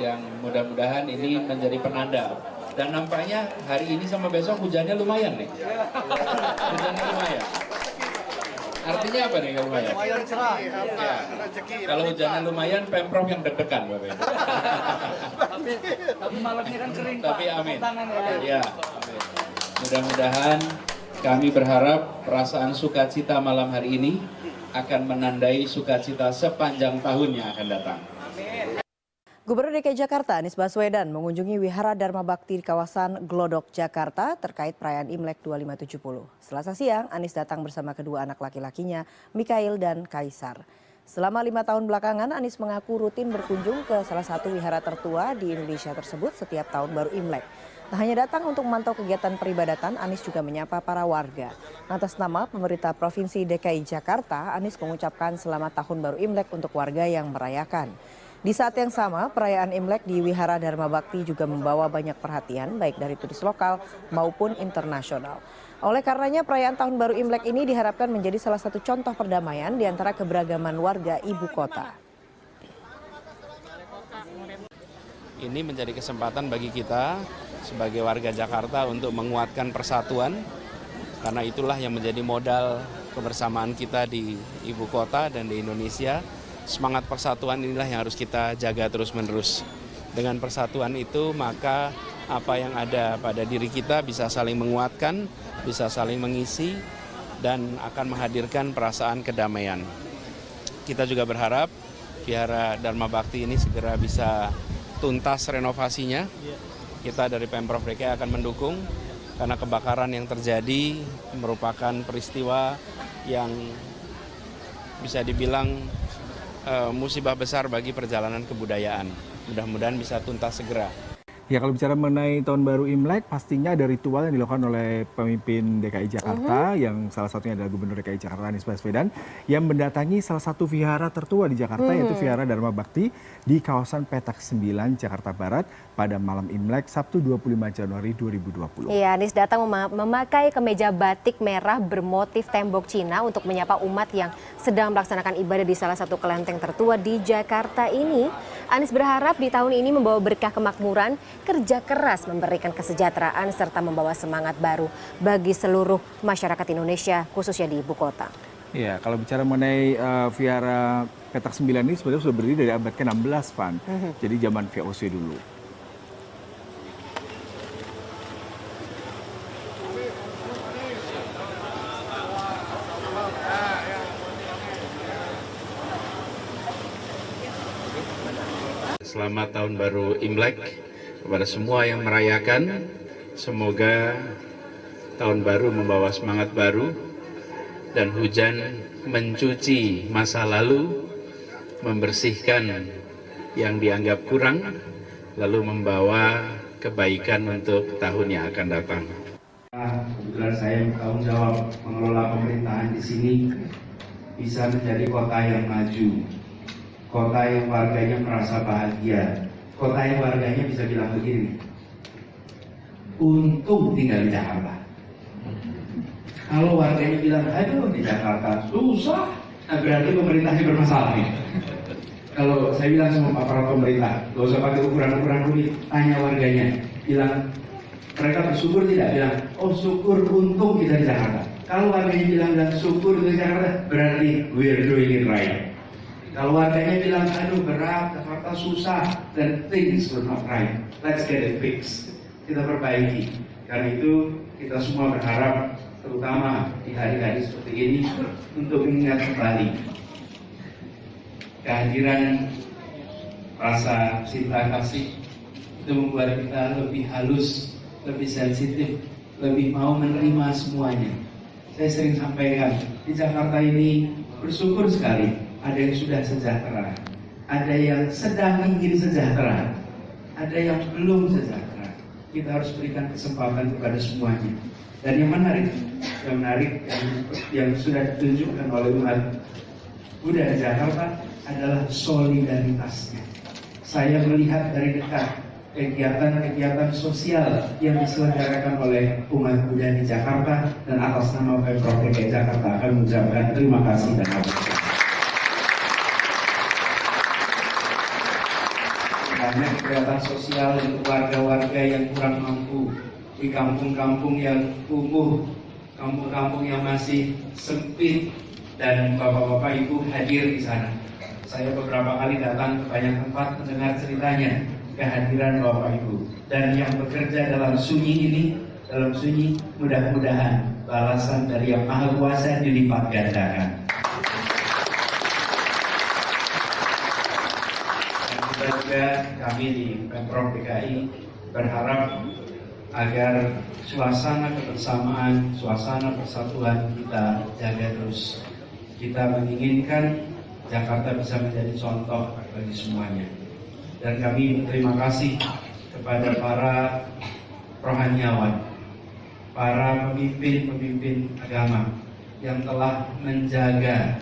Yang mudah-mudahan ini menjadi penanda. Dan nampaknya hari ini sama besok hujannya lumayan nih. Hujannya lumayan. Artinya apa nih kalau lumayan? Lumayan cerah. Ya. Kalau hujannya lumayan, Pemprov yang deg-degan Bapak Ibu. Tapi malamnya kan kering Pak. Tapi amin. Ya. Mudah-mudahan kami berharap perasaan sukacita malam hari ini akan menandai sukacita sepanjang tahun yang akan datang. Gubernur DKI Jakarta Anies Baswedan mengunjungi Wihara Dharma Bakti di kawasan Glodok, Jakarta terkait perayaan Imlek 2570. Selasa siang, Anies datang bersama kedua anak laki-lakinya, Mikhail dan Kaisar. Selama 5 tahun belakangan, Anies mengaku rutin berkunjung ke salah satu wihara tertua di Indonesia tersebut setiap tahun baru Imlek. Tak hanya datang untuk memantau kegiatan peribadatan, Anies juga menyapa para warga. Atas nama pemerintah Provinsi DKI Jakarta, Anies mengucapkan selamat tahun baru Imlek untuk warga yang merayakan. Di saat yang sama, perayaan Imlek di Wihara Dharma Bakti juga membawa banyak perhatian baik dari turis lokal maupun internasional. Oleh karenanya, perayaan Tahun Baru Imlek ini diharapkan menjadi salah satu contoh perdamaian di antara keberagaman warga ibu kota. Ini menjadi kesempatan bagi kita sebagai warga Jakarta untuk menguatkan persatuan, karena itulah yang menjadi modal kebersamaan kita di ibu kota dan di Indonesia. Semangat persatuan inilah yang harus kita jaga terus-menerus. Dengan persatuan itu, maka apa yang ada pada diri kita bisa saling menguatkan, bisa saling mengisi, dan akan menghadirkan perasaan kedamaian. Kita juga berharap Wihara Dharma Bakti ini segera bisa tuntas renovasinya. Kita dari Pemprov DKI akan mendukung, karena kebakaran yang terjadi merupakan peristiwa yang bisa dibilang musibah besar bagi perjalanan kebudayaan. Mudah-mudahan bisa tuntas segera. Ya, kalau bicara mengenai Tahun Baru Imlek, pastinya ada ritual yang dilakukan oleh pemimpin DKI Jakarta, yang salah satunya adalah Gubernur DKI Jakarta Anies Baswedan, yang mendatangi salah satu vihara tertua di Jakarta, yaitu Vihara Dharma Bakti di kawasan Petak 9, Jakarta Barat pada malam Imlek, Sabtu 25 Januari 2020. Iya, Anies datang memakai kemeja batik merah bermotif tembok Cina untuk menyapa umat yang sedang melaksanakan ibadah di salah satu kelenteng tertua di Jakarta ini. Anies berharap di tahun ini membawa berkah kemakmuran, kerja keras, memberikan kesejahteraan, serta membawa semangat baru bagi seluruh masyarakat Indonesia, khususnya di ibu kota. Ya, kalau bicara mengenai Vihara Petak 9 ini sebenarnya sudah berdiri dari abad ke-16, Van. Jadi zaman VOC dulu. Selamat Tahun Baru Imlek kepada semua yang merayakan. Semoga tahun baru membawa semangat baru dan hujan mencuci masa lalu, membersihkan yang dianggap kurang, lalu membawa kebaikan untuk tahun yang akan datang. Kebetulan saya bertanggung jawab mengelola pemerintahan di sini, bisa menjadi kota yang maju, kota yang warganya merasa bahagia, kota yang warganya bisa bilang begini, untung tinggal di Jakarta. Kalau warganya bilang, aduh di Jakarta susah, nah berarti pemerintahnya bermasalah. Kalau saya bilang sama aparat pemerintah, gak usah pakai ukuran-ukuran rumit, tanya warganya, bilang, mereka bersyukur tidak? Bilang, oh syukur, untung kita di Jakarta. Kalau warganya bilang syukur di Jakarta, berarti we're doing it right. Kalau warganya bilang, aduh berat, Jakarta susah, dan things were not right, let's get it fixed. Kita perbaiki. Karena itu kita semua berharap, terutama di hari-hari seperti ini, untuk mengingat kembali kehadiran rasa cinta kasih itu membuat kita lebih halus, lebih sensitif, lebih mau menerima semuanya. Saya sering sampaikan, di Jakarta ini bersyukur sekali, ada yang sudah sejahtera, ada yang sedang ingin sejahtera, ada yang belum sejahtera. Kita harus berikan kesempatan kepada semuanya. Dan yang menarik yang sudah ditunjukkan oleh umat Buddha di Jakarta adalah solidaritasnya. Saya melihat dari dekat kegiatan-kegiatan sosial yang diselenggarakan oleh umat Buddha di Jakarta, dan atas nama Pemprov DKI Jakarta akan mengucapkan terima kasih dan apresiasi. Banyak kegiatan sosial untuk warga-warga yang kurang mampu di kampung-kampung yang kumuh, kampung-kampung yang masih sempit, dan bapak-bapak ibu hadir di sana. Saya beberapa kali datang ke banyak tempat mendengar ceritanya, kehadiran bapak ibu, dan yang bekerja dalam sunyi ini, dalam sunyi, mudah-mudahan balasan dari Yang Maha Kuasa dilipat gandakan. Dan dan juga kami di Pemprov DKI berharap agar suasana kebersamaan, suasana persatuan kita jaga terus. Kita menginginkan Jakarta bisa menjadi contoh bagi semuanya. Dan kami berterima kasih kepada para rohaniawan, para pemimpin-pemimpin agama yang telah menjaga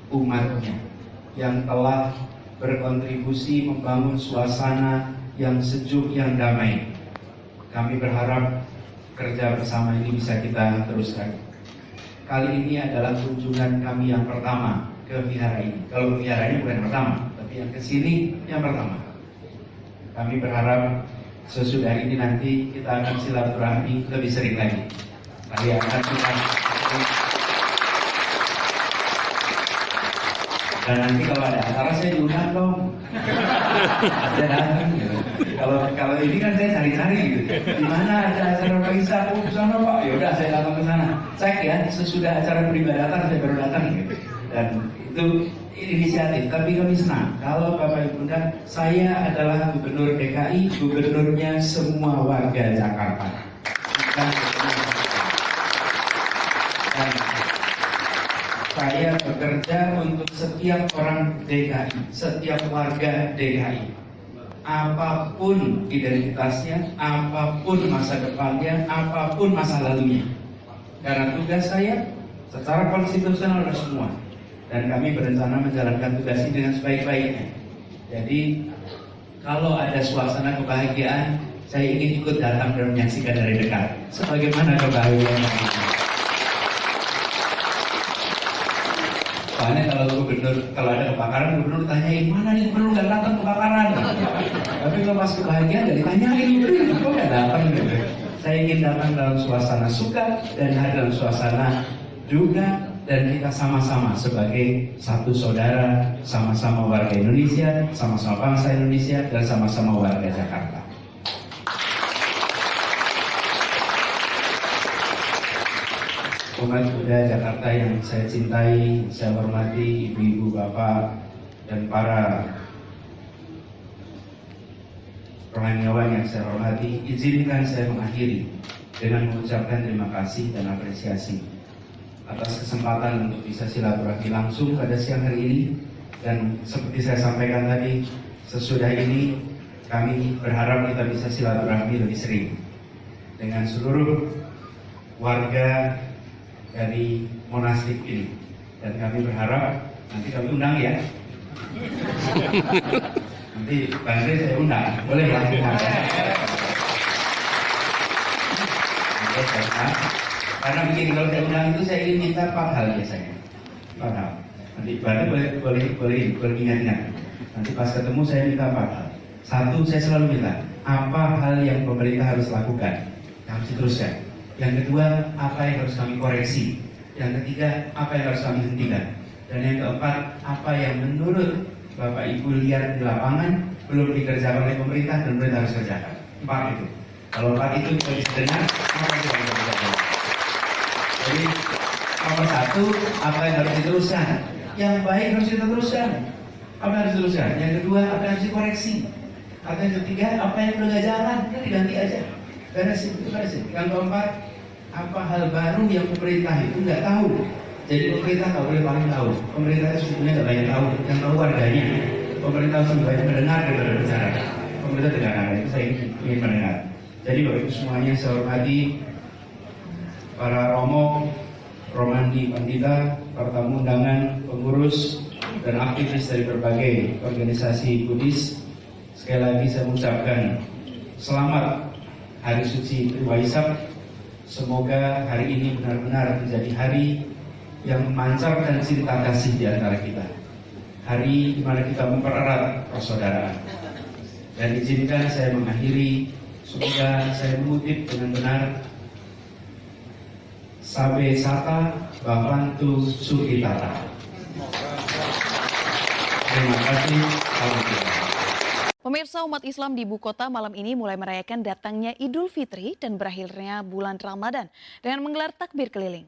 umatnya, yang telah berkontribusi membangun suasana yang sejuk, yang damai. Kami berharap kerja bersama ini bisa kita teruskan. Kali ini adalah kunjungan kami yang pertama ke vihara ini. Kalau vihara ini bukan yang pertama, tapi yang kesini yang pertama. Kami berharap sesudah ini nanti kita akan silaturahmi lebih sering lagi. Kali akan kita dan nanti kalau ada acara saya diundang dong. Saya datang gitu. Kalau ini kan saya cari-cari gitu. Di mana ada acara Pak Isa? Oh, di sana Pak. Ya udah saya datang ke sana. Cek ya, sesudah acara peribadatan saya baru datang gitu. Dan itu inisiatif, tapi kami senang kalau Bapak Ibu undang. Saya adalah Gubernur DKI, gubernurnya semua warga Jakarta. Dan saya bekerja untuk setiap orang DKI, setiap warga DKI. Apapun identitasnya, apapun masa depannya, apapun masa lalunya. Karena tugas saya secara konstitusional ada semua. Dan kami berencana menjalankan tugas ini dengan sebaik-baiknya. Jadi kalau ada suasana kebahagiaan, saya ingin ikut datang dan menyaksikan dari dekat. Sebagaimana kebahagiaan ini. Soalnya kalau ada kebakaran, gubernur tanyain, mana nih gubernur nggak datang kebakaran? Tapi kalau pas kebahagiaan nggak ditanyain, kok nggak datang gitu. Saya ingin datang dalam suasana suka dan dalam suasana duka, dan kita sama-sama sebagai satu saudara, sama-sama warga Indonesia, sama-sama bangsa Indonesia, dan sama-sama warga Jakarta. Umat Buddha Jakarta yang saya cintai, saya hormati, ibu-ibu, bapak, dan para rohaniawan yang saya hormati, izinkan saya mengakhiri dengan mengucapkan terima kasih dan apresiasi atas kesempatan untuk bisa silaturahmi langsung pada siang hari ini. Dan seperti saya sampaikan tadi, sesudah ini kami berharap kita bisa silaturahmi lebih sering dengan seluruh warga dari monastik ini. Dan kami berharap nanti kami undang ya. Nanti Bang Andre saya undang, boleh ya? Karena begini, kalau saya undang itu saya ingin minta 4 hal biasanya. 4 hal. Nanti Bang boleh ingat-ingat. Nanti pas ketemu saya minta 4 hal. 1, saya selalu minta apa hal yang pemerintah harus lakukan, harus diteruskan. Yang kedua, apa yang harus kami koreksi. Yang ketiga, apa yang harus kami hentikan. Dan yang keempat, apa yang menurut Bapak Ibu lihat di lapangan belum dikerjakan oleh pemerintah dan pemerintah harus kerjakan. 4 itu. Kalau 4 itu kita bisa dengar, apa yang kita kerjakan. Jadi nomor 1, apa yang harus diteruskan. Yang baik harus kita teruskan. Apa yang harus diteruskan. Yang kedua, apa yang harus dikoreksi. Atau yang ketiga, apa yang udah nggak jalan, ya diganti aja. Beresin. Yang keempat, apa hal baru yang pemerintah itu nggak tahu. Jadi pemerintah nggak boleh paling tahu. Pemerintah itu sebetulnya nggak banyak tahu. Yang tahu warganya. Pemerintah lebih banyak mendengar daripada berbicara. Pemerintah dengarkan, itu saya ingin mendengar. Jadi Bapak Ibu semuanya saya hormati para romo, romandi, pandita, para tamu undangan, pengurus, dan aktivis dari berbagai organisasi Buddhis. Sekali lagi saya mengucapkan selamat Hari Suci Waisak. Semoga hari ini benar-benar menjadi hari yang memancarkan cinta kasih di antara kita. Hari di mana kita mempererat persaudaraan. Dan izinkan saya mengakhiri, semoga saya mengutip dengan benar Sabe Sata Bhavantu Sukhitata. Terima kasih. Salam. Pemirsa, umat Islam di ibu kota malam ini mulai merayakan datangnya Idul Fitri dan berakhirnya bulan Ramadan dengan menggelar takbir keliling.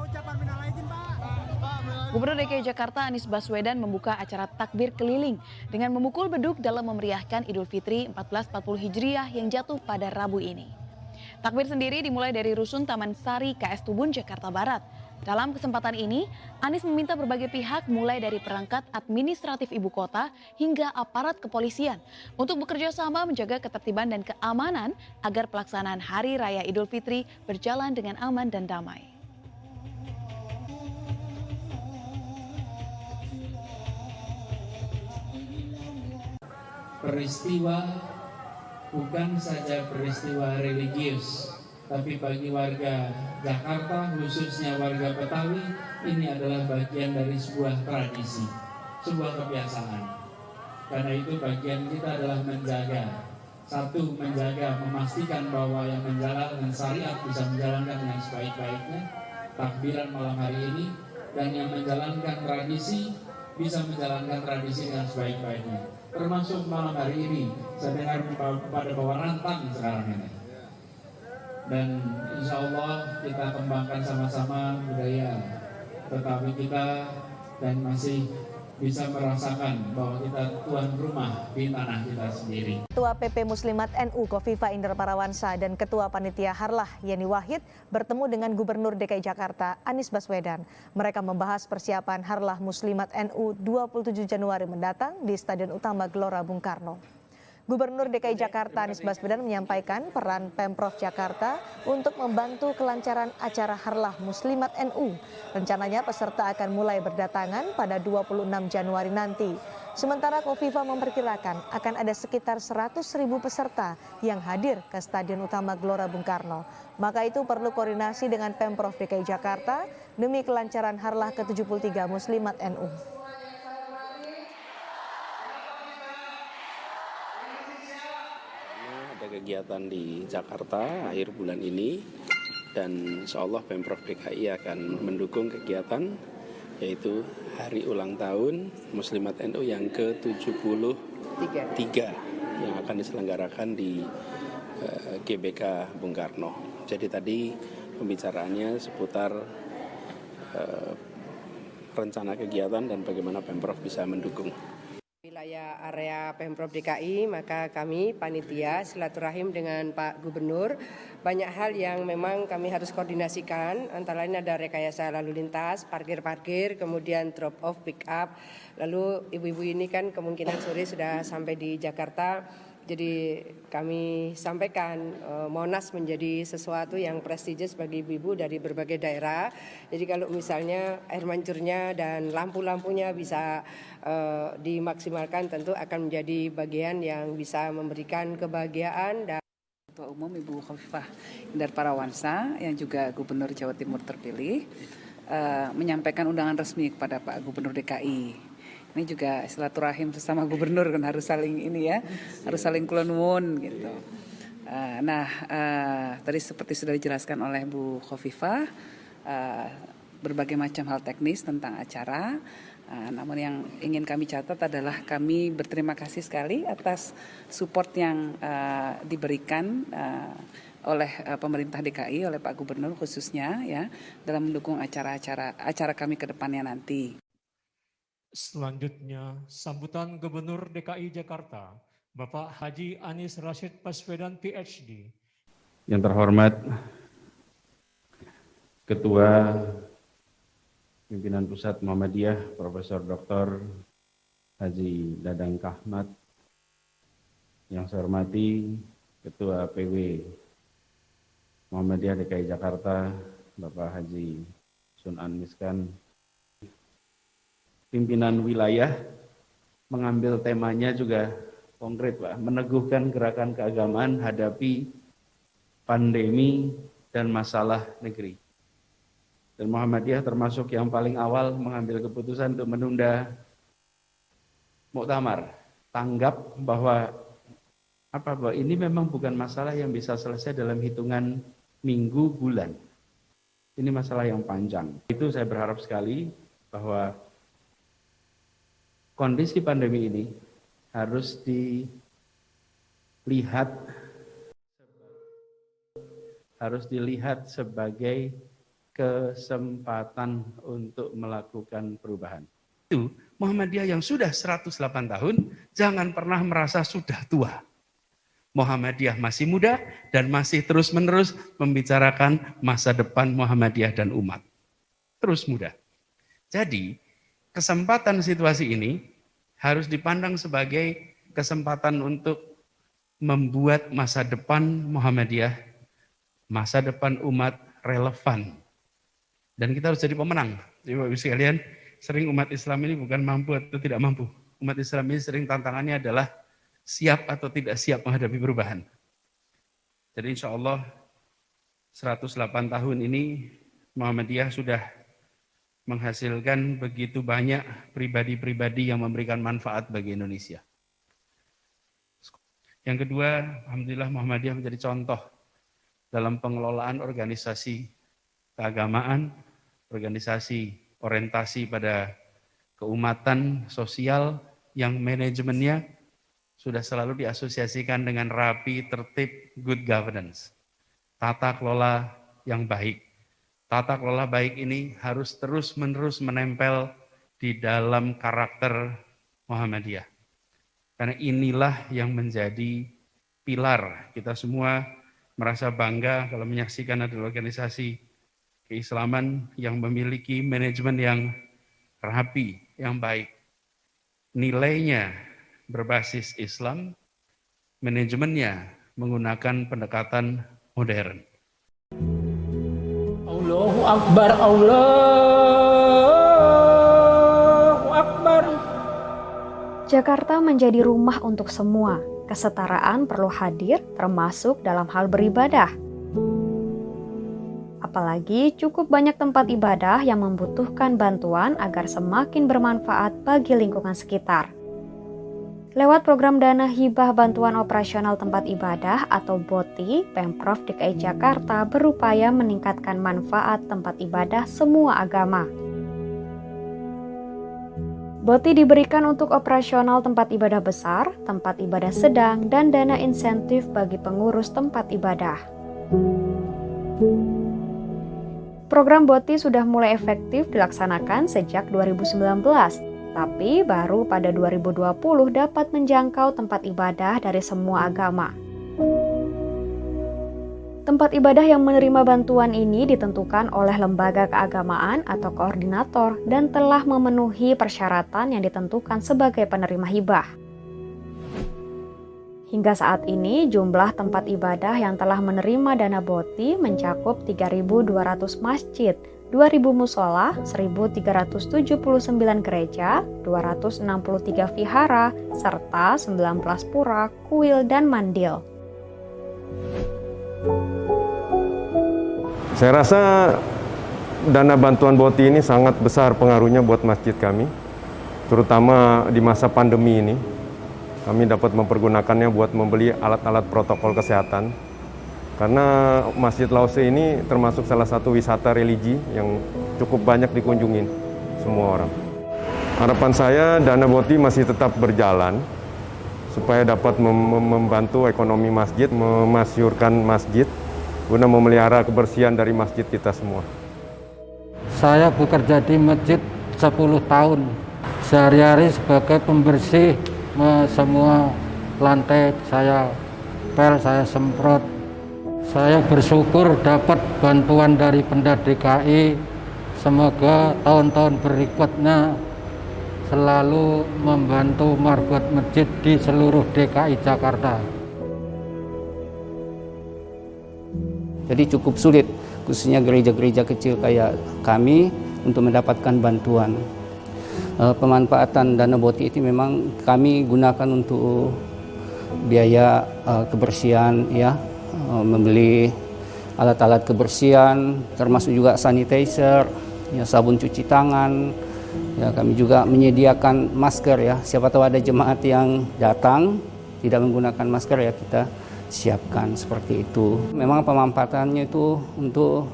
Ucapan minal aidin, Pak. Gubernur DKI Jakarta Anies Baswedan membuka acara takbir keliling dengan memukul beduk dalam memeriahkan Idul Fitri 1440 Hijriah yang jatuh pada Rabu ini. Takbir sendiri dimulai dari Rusun Taman Sari KS Tubun, Jakarta Barat. Dalam kesempatan ini, Anies meminta berbagai pihak mulai dari perangkat administratif ibu kota hingga aparat kepolisian untuk bekerja sama menjaga ketertiban dan keamanan agar pelaksanaan Hari Raya Idul Fitri berjalan dengan aman dan damai. Peristiwa bukan saja peristiwa religius, tapi bagi warga Jakarta, khususnya warga Betawi, ini adalah bagian dari sebuah tradisi, sebuah kebiasaan. Karena itu bagian kita adalah menjaga, satu, menjaga, memastikan bahwa yang menjalankan syariat bisa menjalankan dengan sebaik-baiknya, takbiran malam hari ini, dan yang menjalankan tradisi bisa menjalankan tradisi dengan sebaik-baiknya. Termasuk malam hari ini, saya dengar pada bawa rantang sekarang ini. Dan insya Allah kita kembangkan sama-sama budaya Betawi kita dan masih bisa merasakan bahwa kita tuan rumah di tanah kita sendiri. Ketua PP Muslimat NU Khofifah Indar Parawansa dan Ketua Panitia Harlah Yeni Wahid bertemu dengan Gubernur DKI Jakarta Anies Baswedan. Mereka membahas persiapan Harlah Muslimat NU 27 Januari mendatang di Stadion Utama Gelora Bung Karno. Gubernur DKI Jakarta Anies Baswedan menyampaikan peran Pemprov Jakarta untuk membantu kelancaran acara Harlah Muslimat NU. Rencananya peserta akan mulai berdatangan pada 26 Januari nanti. Sementara Khofifah memperkirakan akan ada sekitar 100.000 peserta yang hadir ke Stadion Utama Gelora Bung Karno. Maka itu perlu koordinasi dengan Pemprov DKI Jakarta demi kelancaran Harlah ke-73 Muslimat NU. Kegiatan di Jakarta akhir bulan ini dan insya Allah Pemprov DKI akan mendukung kegiatan yaitu hari ulang tahun Muslimat NU yang ke-73 yang akan diselenggarakan di GBK Bung Karno. Jadi tadi pembicaraannya seputar rencana kegiatan dan bagaimana Pemprov bisa mendukung. Wilayah area Pemprov DKI, maka kami panitia silaturahim dengan Pak Gubernur. Banyak hal yang memang kami harus koordinasikan, antara lain ada rekayasa lalu lintas, parkir-parkir, kemudian drop off, pick up. Lalu ibu-ibu ini kan kemungkinan sore sudah sampai di Jakarta. Jadi kami sampaikan Monas menjadi sesuatu yang prestisius bagi ibu-ibu dari berbagai daerah. Jadi kalau misalnya air mancurnya dan lampu-lampunya bisa dimaksimalkan, tentu akan menjadi bagian yang bisa memberikan kebahagiaan. Dan Ketua Umum Ibu Khofifah Indar Parawansa yang juga Gubernur Jawa Timur terpilih menyampaikan undangan resmi kepada Pak Gubernur DKI. Ini juga silaturahim sesama gubernur kan harus saling ini ya, harus saling kula nuwun gitu. Tadi seperti sudah dijelaskan oleh Bu Khofifah, berbagai macam hal teknis tentang acara. Namun yang ingin kami catat adalah kami berterima kasih sekali atas support yang diberikan oleh pemerintah DKI, oleh Pak Gubernur khususnya ya dalam mendukung acara kami ke depannya nanti. Selanjutnya, sambutan Gubernur DKI Jakarta, Bapak Haji Anies Rashid Baswedan, PhD. Yang terhormat Ketua Pimpinan Pusat Muhammadiyah, Profesor Dr. Haji Dadang Kahmat. Yang saya hormati Ketua PW Muhammadiyah DKI Jakarta, Bapak Haji Sunan Miskan. Pimpinan wilayah mengambil temanya juga konkret, Pak, meneguhkan gerakan keagamaan hadapi pandemi dan masalah negeri. Dan Muhammadiyah termasuk yang paling awal mengambil keputusan untuk menunda muktamar. Tanggap bahwa ini memang bukan masalah yang bisa selesai dalam hitungan minggu, bulan. Ini masalah yang panjang. Itu saya berharap sekali bahwa kondisi pandemi ini harus dilihat sebagai kesempatan untuk melakukan perubahan. Itu Muhammadiyah yang sudah 108 tahun, jangan pernah merasa sudah tua. Muhammadiyah masih muda dan masih terus-menerus membicarakan masa depan Muhammadiyah dan umat. Terus muda. Jadi, kesempatan situasi ini harus dipandang sebagai kesempatan untuk membuat masa depan Muhammadiyah, masa depan umat relevan. Dan kita harus jadi pemenang. Jadi Bapak Ibu sekalian, sering umat Islam ini bukan mampu atau tidak mampu. Umat Islam ini sering tantangannya adalah siap atau tidak siap menghadapi perubahan. Jadi insya Allah 108 tahun ini Muhammadiyah sudah menghasilkan begitu banyak pribadi-pribadi yang memberikan manfaat bagi Indonesia. Yang kedua, Alhamdulillah Muhammadiyah menjadi contoh dalam pengelolaan organisasi keagamaan, organisasi orientasi pada keumatan sosial yang manajemennya sudah selalu diasosiasikan dengan rapi, tertib, good governance. Tata kelola yang baik. Tata kelola baik ini harus terus-menerus menempel di dalam karakter Muhammadiyah. Karena inilah yang menjadi pilar. Kita semua merasa bangga kalau menyaksikan ada organisasi keislaman yang memiliki manajemen yang rapi, yang baik. Nilainya berbasis Islam, manajemennya menggunakan pendekatan modern. Allahu Akbar, Allahu Akbar. Jakarta menjadi rumah untuk semua. Kesetaraan perlu hadir, termasuk dalam hal beribadah. Apalagi cukup banyak tempat ibadah yang membutuhkan bantuan agar semakin bermanfaat bagi lingkungan sekitar. Lewat program Dana Hibah Bantuan Operasional Tempat Ibadah atau BOTI, Pemprov DKI Jakarta berupaya meningkatkan manfaat tempat ibadah semua agama. BOTI diberikan untuk operasional tempat ibadah besar, tempat ibadah sedang, dan dana insentif bagi pengurus tempat ibadah. Program BOTI sudah mulai efektif dilaksanakan sejak 2019. Tapi baru pada 2020 dapat menjangkau tempat ibadah dari semua agama. Tempat ibadah yang menerima bantuan ini ditentukan oleh lembaga keagamaan atau koordinator dan telah memenuhi persyaratan yang ditentukan sebagai penerima hibah. Hingga saat ini jumlah tempat ibadah yang telah menerima dana BOTI mencakup 3.200 masjid, 2.000 musola, 1.379 gereja, 263 vihara, serta 19 pura, kuil, dan mandil. Saya rasa dana bantuan BOTI ini sangat besar pengaruhnya buat masjid kami, terutama di masa pandemi ini. Kami dapat mempergunakannya buat membeli alat-alat protokol kesehatan. Karena Masjid Lause ini termasuk salah satu wisata religi yang cukup banyak dikunjungin semua orang. Harapan saya dana BOTI masih tetap berjalan supaya dapat membantu ekonomi masjid, memasyurkan masjid guna memelihara kebersihan dari masjid kita semua. Saya bekerja di masjid 10 tahun. Sehari-hari sebagai pembersih semua lantai saya pel, saya semprot. Saya bersyukur dapat bantuan dari Pemda DKI. Semoga tahun-tahun berikutnya selalu membantu margot masjid di seluruh DKI Jakarta. Jadi cukup sulit, khususnya gereja-gereja kecil kayak kami, untuk mendapatkan bantuan. Pemanfaatan dana BOTI itu memang kami gunakan untuk biaya kebersihan, ya, membeli alat-alat kebersihan, termasuk juga sanitizer, ya, sabun cuci tangan. Ya, kami juga menyediakan masker, ya. Siapa tahu ada jemaat yang datang tidak menggunakan masker, ya kita siapkan seperti itu. Memang pemanfaatannya itu untuk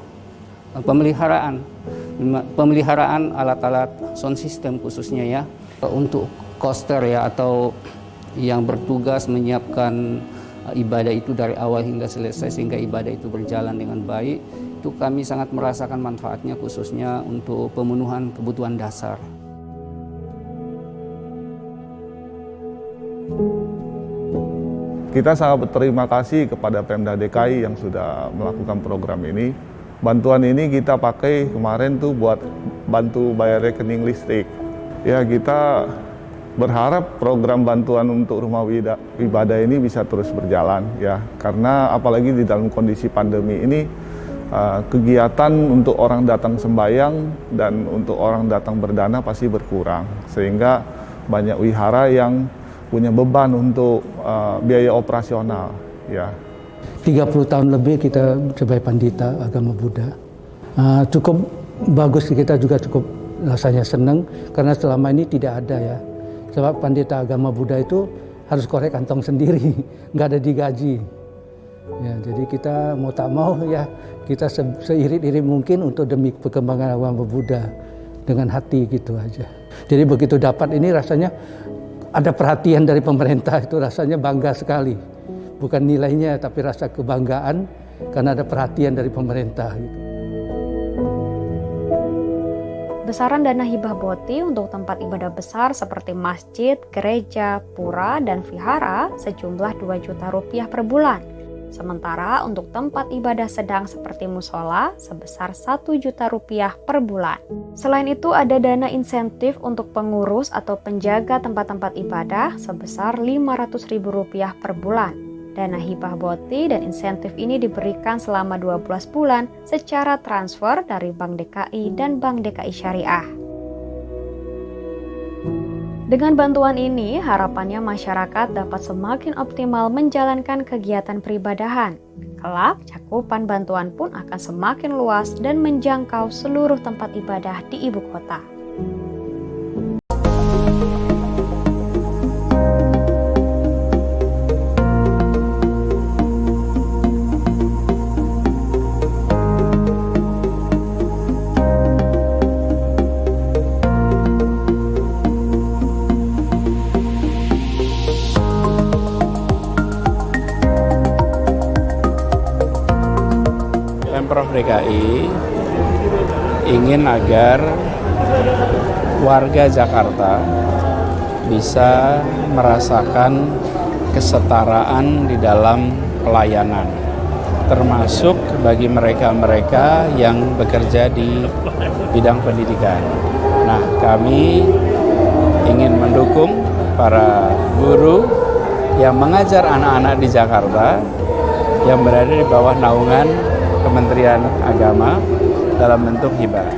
pemeliharaan alat-alat sound system khususnya, ya, untuk koster, ya, atau yang bertugas menyiapkan ibadah itu dari awal hingga selesai sehingga ibadah itu berjalan dengan baik. itu kami sangat merasakan manfaatnya, khususnya untuk pemenuhan kebutuhan dasar. Kita sangat berterima kasih kepada Pemda DKI yang sudah melakukan program ini. Bantuan ini kita pakai kemarin tuh buat bantu bayar rekening listrik. Ya, kita berharap program bantuan untuk rumah ibadah ini bisa terus berjalan ya, karena apalagi di dalam kondisi pandemi ini kegiatan untuk orang datang sembahyang dan untuk orang datang berdana pasti berkurang, sehingga banyak wihara yang punya beban untuk biaya operasional ya. 30 tahun lebih kita sebagai pandita agama Buddha. Cukup bagus, kita juga cukup rasanya senang karena selama ini tidak ada ya. Sebab pandita agama Buddha itu harus korek kantong sendiri, nggak ada digaji. Ya, jadi kita mau tak mau ya kita seirit-irit mungkin untuk demi perkembangan agama Buddha dengan hati gitu aja. Jadi begitu dapat ini rasanya ada perhatian dari pemerintah, itu rasanya bangga sekali. Bukan nilainya tapi rasa kebanggaan karena ada perhatian dari pemerintah gitu. Besaran dana hibah BOTI untuk tempat ibadah besar seperti masjid, gereja, pura, dan vihara sejumlah Rp2 juta per bulan. Sementara untuk tempat ibadah sedang seperti musola sebesar Rp1 juta per bulan. Selain itu ada dana insentif untuk pengurus atau penjaga tempat-tempat ibadah sebesar Rp500.000 per bulan. Dana hibah BOTI dan insentif ini diberikan selama 12 bulan secara transfer dari Bank DKI dan Bank DKI Syariah. Dengan bantuan ini, harapannya masyarakat dapat semakin optimal menjalankan kegiatan peribadahan. Kelak, cakupan bantuan pun akan semakin luas dan menjangkau seluruh tempat ibadah di ibu kota. Pemprov DKI ingin agar warga Jakarta bisa merasakan kesetaraan di dalam pelayanan, termasuk bagi mereka-mereka yang bekerja di bidang pendidikan. Nah, kami ingin mendukung para guru yang mengajar anak-anak di Jakarta yang berada di bawah naungan Kementerian Agama dalam bentuk hibah.